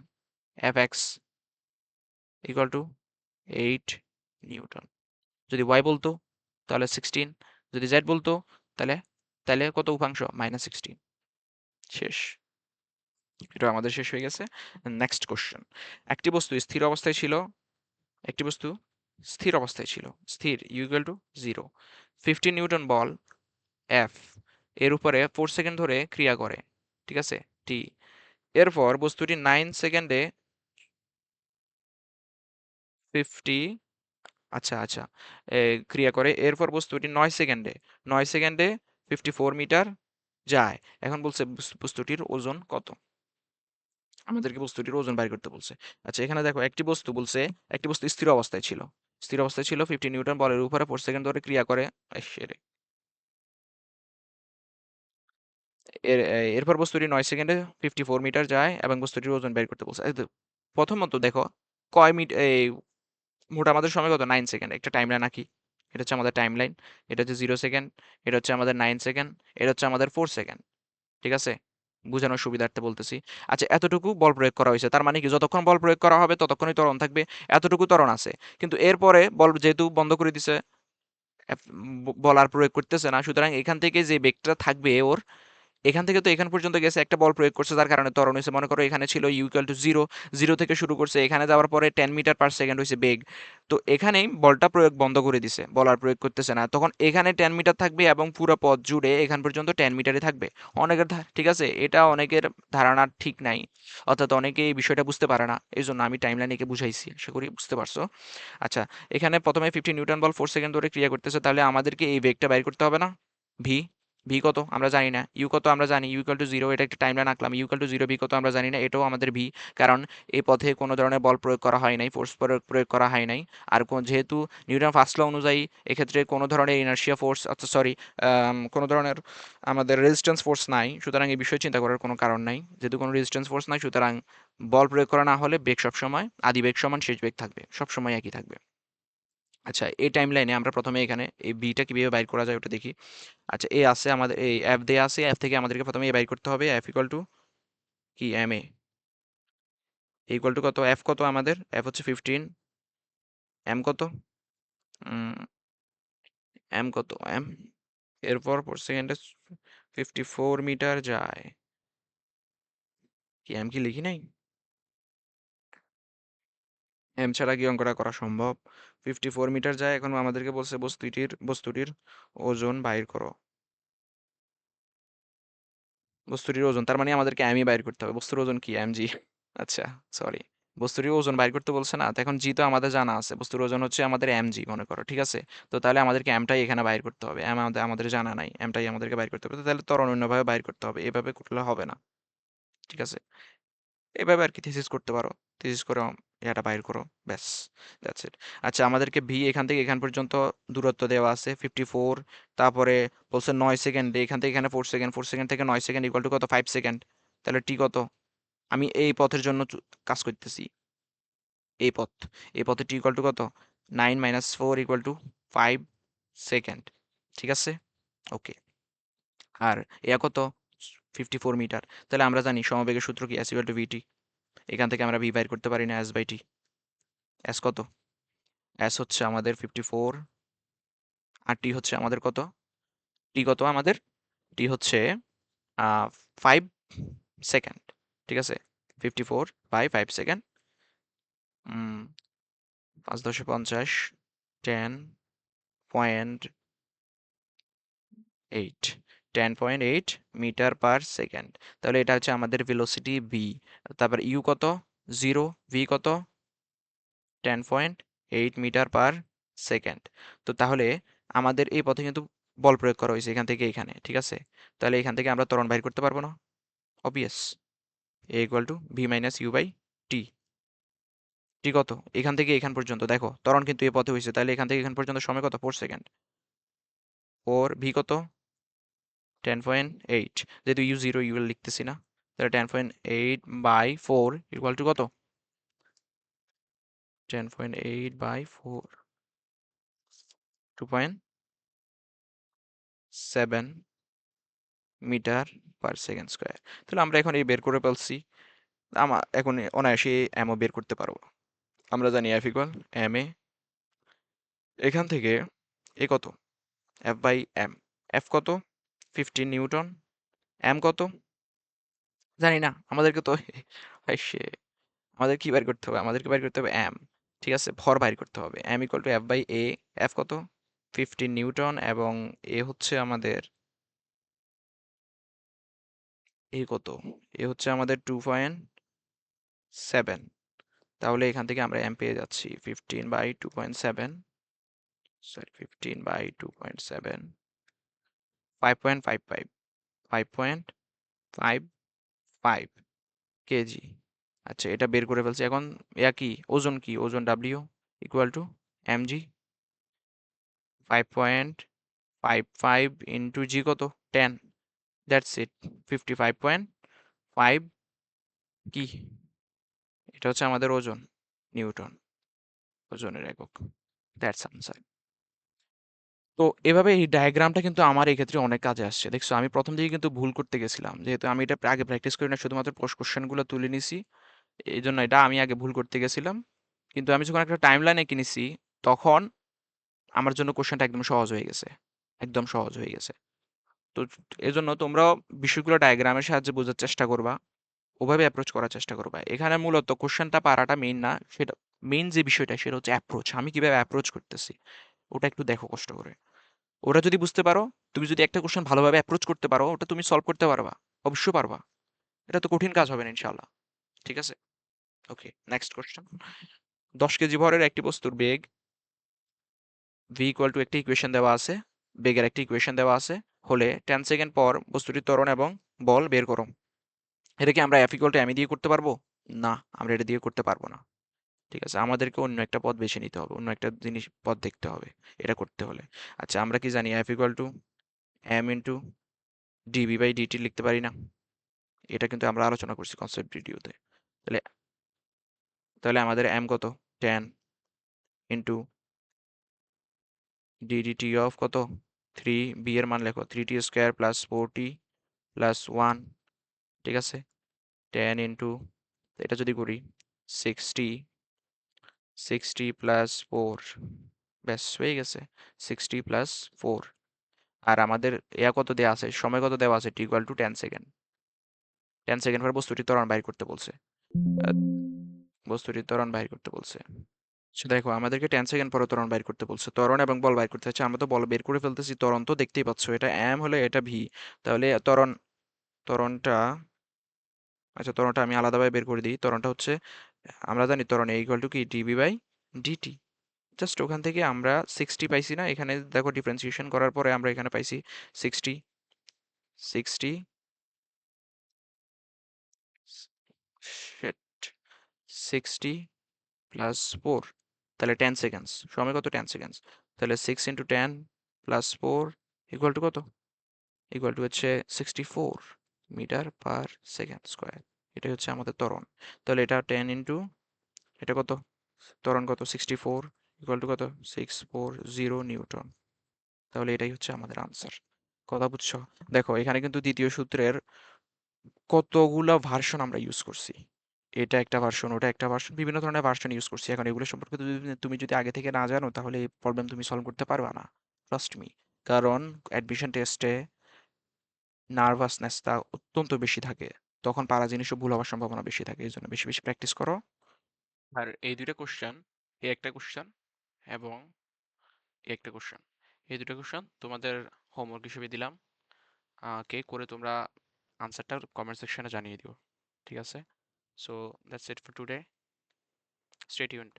F x equal to 8 Newton. যদি ওয়াই বলতো তাহলে 16, যদি জেড বলতো তাহলে তাহলে কত উপাংশ, -16। শেষ, এটা আমাদের শেষ হয়ে গেছে। নেক্সট কোশ্চেন, একটি বস্তু স্থির অবস্থায় ছিল, একটি বস্তু স্থির অবস্থায় ছিল, স্থির equal to 0, 15 Newton ball F এর উপরে 4 সেকেন্ড ধরে ক্রিয়া করে, ঠিক আছে, টি। এরপর বস্তুটি 9 সেকেন্ডে 50, আচ্ছা আচ্ছা, ক্রিয়া করে, এরপর বস্তুটি 9 সেকেন্ডে 54 মিটার যায়। এখন বলছে বস্তুটির ওজন কত, আমাদেরকে বস্তুটির ওজন বাইর করতে বলছে। আচ্ছা এখানে দেখো একটি বস্তু বলছে, একটি বস্তু স্থির অবস্থায় ছিল, স্থির অবস্থায় ছিল, 15 নিউটন বলের উপরে 4 সেকেন্ড ধরে ক্রিয়া করে, রে, এরপর বস্তুটি 9 সেকেন্ডে 54 মিটার যায় এবং বস্তুটির ওজন বের করতে বলছে। প্রথমত দেখো কয় মিট এই মোট আমাদের সময় কত, 9 সেকেন্ড, একটা টাইম লাইন আঁকি, এটা হচ্ছে আমাদের টাইম লাইন, এটা হচ্ছে 0 সেকেন্ড, এটা হচ্ছে আমাদের 9 সেকেন্ড, এটা হচ্ছে আমাদের 4 সেকেন্ড, ঠিক আছে, বোঝানোর সুবিধার্থে বলতেছি। আচ্ছা এতটুকু বল প্রয়োগ করা হয়েছে, তার মানে কি যতক্ষণ বল প্রয়োগ করা হবে ততক্ষণই ত্বরণ থাকবে, এতটুকু ত্বরণ আছে। কিন্তু এরপরে বল যেহেতু বন্ধ করে দিছে, বল আর প্রয়োগ করতেছে না, সুতরাং এখান থেকে যে বেগটা থাকবে ওর, এখান থেকে তো এখান পর্যন্ত গেছে, একটা বল প্রয়োগ করছে যার কারণে ত্বরণ হয়েছে। মনে করো এখানে ছিল ইউ ইকুয়াল টু 0, 0 থেকে শুরু করছে, এখানে যাওয়ার পরে 10 মিটার পার সেকেন্ড হয়েছে বেগ। তো এখানেই বলটা প্রয়োগ বন্ধ করে দিছে, বল আর প্রয়োগ করতেছে না, তখন এখানে 10 মিটার থাকবে এবং পুরো পথ জুড়ে এখান পর্যন্ত 10 মিটারই থাকবে। অনেকের ঠিক আছে, এটা অনেকের ধারণা ঠিক নাই, অর্থাৎ অনেকে এই বিষয়টা বুঝতে পারে না, এই জন্য আমি টাইমলাইন এঁকে বুঝাইছি, আশা করি বুঝতে পারছো। আচ্ছা এখানে প্রথমে 15 নিউটন বল 4 সেকেন্ড ধরে ক্রিয়া করতেছে, তাহলে আমাদেরকে এই বেগটা বাইর করতে হবে না, ভি। ভি কত আমরা জানি না, ইউ কত আমরা জানি, ইউ ইকুয়াল টু 0, এটা একটা টাইমলাইন আঁকলাম, ইউ ইকুয়াল টু 0, ভি কত আমরা জানি না, এটাও আমাদের ভি, কারণ এই পথে কোনো ধরনের বল প্রয়োগ করা হয় নাই, ফোর্স প্রয়োগ করা হয় নাই। আর যেহেতু নিউটন ফার্স্ট ল অনুযায়ী এক্ষেত্রে কোনো ধরনের ইনার্শিয়া ফোর্স, আচ্ছা সরি, কোনো ধরনের আমাদের রেজিস্ট্যান্স ফোর্স নাই, সুতরাং এই বিষয়ে চিন্তা করার কোনো কারণ নাই। যেহেতু কোনো রেজিস্ট্যান্স ফোর্স নাই, সুতরাং বল প্রয়োগ করা না হলে বেগ সবসময় আদি বেগ সমান শেষ বেগ থাকবে, সবসময় একই থাকবে। আচ্ছা এই টাইম লাইনে আমরা প্রথমে এখানে এই বিটা কিভাবে বাইর করা যায় ওটা দেখি। আচ্ছা এ আছে আমাদের, এই এফ দেয়া আছে, এফ থেকে আমাদেরকে প্রথমে এ বাইর করতে হবে, এফ ইকুয়াল টু কি, এম এ ইকুয়াল টু কত, এফ কত আমাদের, এফ হচ্ছে 15, এম কত, এম কত, এম এরপর পার সেকেন্ডে 54 মিটার যায়, কি এম কি লিখি নাই, এম ছাড়া কি অঙ্কটা করা সম্ভব? 54 মিটার যায়, এখন আমাদেরকে বলছে বস্তুটির ওজন বাইর করো, বস্তুটির ওজন, তার মানে আমাদেরকে এমই বাইর করতে হবে, বস্তুর ওজন কি, এম জি। আচ্ছা, সরি। বস্তুটির ওজন বাইর করতে বলছে না? তো এখন জি তো আমাদের জানা আছে। বস্তুর ওজন হচ্ছে আমাদের mg মনে করো, ঠিক আছে? তো তাহলে আমাদেরকে mটাই এখানে বাইর করতে হবে। আমাদের জানা নাই। mটাই আমাদেরকে বাইর করতে হবে। তো তাহলে ত্বরণ অন্যভাবে বাইর করতে হবে। এভাবে করলে হবে না। ঠিক আছে? এভাবে আর কি থিসিস করতে পারো। থিসিস করে এটা বাইর করো। ব্যাস। That's it. আচ্ছা, আমাদেরকে ভি এখান থেকে এখান পর্যন্ত দূরত্ব দেওয়া আছে 54। তারপরে বলছে 9 সেকেন্ডে এখান থেকে এখানে 4 সেকেন্ড, 4 সেকেন্ড থেকে 9 সেকেন্ড ইকুয়াল টু কত? 5 সেকেন্ড। তাহলে টি কত? আমি এই পথের জন্য কাজ করতেছি। এই পথ। এই পথে টি ইকুয়াল টু কত? 9 মাইনাস 4 ইকুয়াল টু 5 সেকেন্ড। ঠিক আছে? ওকে। আর এয়া কত? 54 মিটার। তাহলে আমরা জানি সমবেগের সূত্র কি? এস ইকুয়াল টু ভিটি। এখান থেকে আমরা ভি বাইর করতে পারি না, এস বাই টি। এস কত? এস হচ্ছে আমাদের 54, আর টি হচ্ছে আমাদের কত? টি কত আমাদের? টি হচ্ছে 5 সেকেন্ড। ঠিক আছে? 54 by 5 second. 5 10 50, 10.8, 10.8 metre per second. তাহলে এটা হচ্ছে আমাদের ভেলোসিটি ভি। তারপর ইউ কত? 0। ভি কত? 10.8 মিটার পার সেকেন্ড। তো তাহলে আমাদের এই পথে কিন্তু বল প্রয়োগ করা হয়েছে এখান থেকে এখানে, ঠিক আছে? তাহলে এখান থেকে আমরা ত্বরণ বাইর করতে পারবো না? Obvious. A equal to v minus u by t. T কত? এখান থেকে এখান পর্যন্ত দেখো ত্বরণ কিন্তু এই পথে হয়েছে, তাহলে এখান থেকে এখান পর্যন্ত সময় কত? 4 সেকেন্ড। 4 ভি কত? 10.8। যেহেতু ইউ জিরো, ইউ লিখতেছি না, তাহলে 10.8 বাই 4 ইকুয়াল টু কত? 10.8 by 4, 2.7 metre per second square. তাহলে আমরা এখন এই বের করে ফেলছি। এখন অনায়াসে এমও বের করতে পারবো। আমরা জানি এফ ইকুয়াল এম এ। এখান থেকে এ কত? F by M. এফ কত? 15 নিউটন। এম কত? জানি না। আমাদেরকে তো সে আমাদের কি বের করতে হবে? আমাদেরকে বের করতে হবে এম। ঠিক আছে? ভর বাইর করতে হবে। M equal to F by a. F কত? 15 নিউটন, এবং এ হচ্ছে আমাদের এ কত? এ হচ্ছে আমাদের 2.7। তাহলে এখান থেকে আমরা এম পেয়ে যাচ্ছি 15 বাই 2.7, সরি 15 বাই 2.7, 5.55, 5.55 কেজি। আচ্ছা, এটা বের করে ফেলছি। এখন ইয়া কি? ওজন কি? ওজন W equal to mg. 5.55 into g কত? 10। That's it. 55.5 কি? এটা হচ্ছে আমাদের ওজন, নিউটন, ওজনের একক। That's answer. তো এভাবে এই ডায়াগ্রামটা কিন্তু আমার এই ক্ষেত্রে অনেক কাজে আসছে। দেখছো, আমি প্রথম দিকে কিন্তু ভুল করতে গেছিলাম, যেহেতু আমি এটা আগে প্র্যাকটিস করি না, শুধুমাত্র কোশ্চেনগুলো তুলে নিছি। এই জন্য এটা আমি আগে ভুল করতে গেছিলাম। কিন্তু আমি যখন একটা টাইম লাইনে কিনেছি, তখন আমার জন্য কোশ্চেনটা একদম সহজ হয়ে গেছে। একদম সহজ হয়ে গেছে। তো এজন্য তোমরাও বিষয়গুলো ডায়াগ্রামের সাহায্যে বোঝার চেষ্টা করবা, ওভাবে অ্যাপ্রোচ করার চেষ্টা করবা। এখানে মূলত কোশ্চেনটা পারাটা মেইন না, সেটা মেইন যে বিষয়টা সেটা হচ্ছে অ্যাপ্রোচ। আমি কিভাবে অ্যাপ্রোচ করতেছি ওটা একটু দেখো কষ্ট করে। ওটা যদি বুঝতে পারো, তুমি যদি একটা কোশ্চেন ভালোভাবে অ্যাপ্রোচ করতে পারো, ওটা তুমি সলভ করতে পারবা। অবশ্যই পারবা। এটা তো কঠিন কাজ হবে না ইনশাআল্লাহ। ঠিক আছে? ওকে, নেক্সট কোশ্চেন। 10 কেজি ভরের একটি বস্তুর বেগ v ইকুয়াল টু একটি ইকুয়েশন দেওয়া আছে, বেগের একটি ইকুয়েশন দেওয়া আছে, হলে 10 সেকেন্ড পর বস্তুটির ত্বরণ এবং বল বের করো। এটা কি আমরা এফ ইকুয়াল টু এম দিয়ে করতে পারবো? না, আমরা এটা দিয়ে করতে পারবো না। ঠিক আছে, আমাদেরকে অন্য একটা পথ বেছে নিতে হবে, অন্য একটা জিনিস পথ দেখতে হবে এটা করতে হলে। আচ্ছা, আমরা কি জানি F equal to m into d b by d t লিখতে পারি না? এটা কিন্তু আমরা আলোচনা করছি কনসেপ্ট ভিডিওতে। তাহলে তাহলে আমাদের এম কত? 10 ইন্টু ডিডিটি অফ কত? 3। বি এর মান লেখো, 3t square plus 4t plus 1। ঠিক আছে? 10 ইন্টু, এটা যদি করি 60, 60 প্লাস 4, ব্যাস হয়ে গেছে। 60 প্লাস 4। আর আমাদের ইয়া কত দেওয়া আছে? সময় কত দেওয়া আছে? T equal to 10 second. 10 second পরে বস্তুটির ত্বরণ বাইর করতে বলছে। আহ, বস্তুটির ত্বরণ বাইর করতে বলছে। সে দেখো, আমাদেরকে 10 সেকেন্ড পরে ত্বরণ বাইর করতে বলছে। ত্বরণ এবং বল বাইর করতে হচ্ছে। আমরা তো বল বের করে ফেলতেছি, ত্বরণ তো দেখতেই পাচ্ছ। এটা এম হলে এটা ভি। তাহলে ত্বরণটা আচ্ছা, ত্বরণটা আমি আলাদাভাবে বের করে দিই। ত্বরণটা হচ্ছে, আমরা জানি ত্বরণ ইকুয়াল টু কি ডিবি বাই ডিটি। জাস্ট ওখান থেকে আমরা 60 পাইছি না, এখানে দেখো ডিফারেন্সিয়েশন করার পরে আমরা এখানে পাইছি 60, 60, শিট, 60 প্লাস 4, তাহলে 10 সেকেন্ডস, সময় কত? 10 সেকেন্ডস। তাহলে 6 ইন্টু 10 প্লাস 4 ইকুয়াল টু কত? ইকুয়াল টু হচ্ছে 64 মিটার পার সেকেন্ড স্কোয়ার। এটাই হচ্ছে আমাদের ত্বরণ। তাহলে এটা 10 ইন্টু, এটা কত? ত্বরণ কত? 64 ইকুয়াল টু কত? 640 নিউটন। তাহলে এটাই হচ্ছে আমাদের আনসার। কথা বুঝছো? দেখো এখানে কিন্তু দ্বিতীয় সূত্রের কতগুলা ভার্সন আমরা ইউজ করছি। এটা একটা ভার্সন, ওটা একটা ভার্সন, বিভিন্ন ধরনের ভার্সন ইউজ করছি। এখন এগুলো সম্পর্কে তুমি যদি আগে থেকে না জানো তাহলে এই প্রবলেম তুমি সলভ করতে পারবা না, ট্রাস্ট মি। কারণ অ্যাডমিশন টেস্টে নার্ভাসনেসটা অত্যন্ত বেশি থাকে, তখন পারা জিনিসও ভুল হওয়ার সম্ভাবনা বেশি থাকে। এই জন্য বেশি বেশি প্র্যাকটিস করো। আর এই দুইটা কোশ্চেন, এই একটা কোশ্চেন এবং এই একটা কোশ্চেন, এই দুটো কোশ্চেন তোমাদের হোমওয়ার্ক হিসেবে দিলাম। কে করে তোমরা আনসারটা কমেন্ট সেকশনে জানিয়ে দিও, ঠিক আছে? So that's it for today, stay tuned.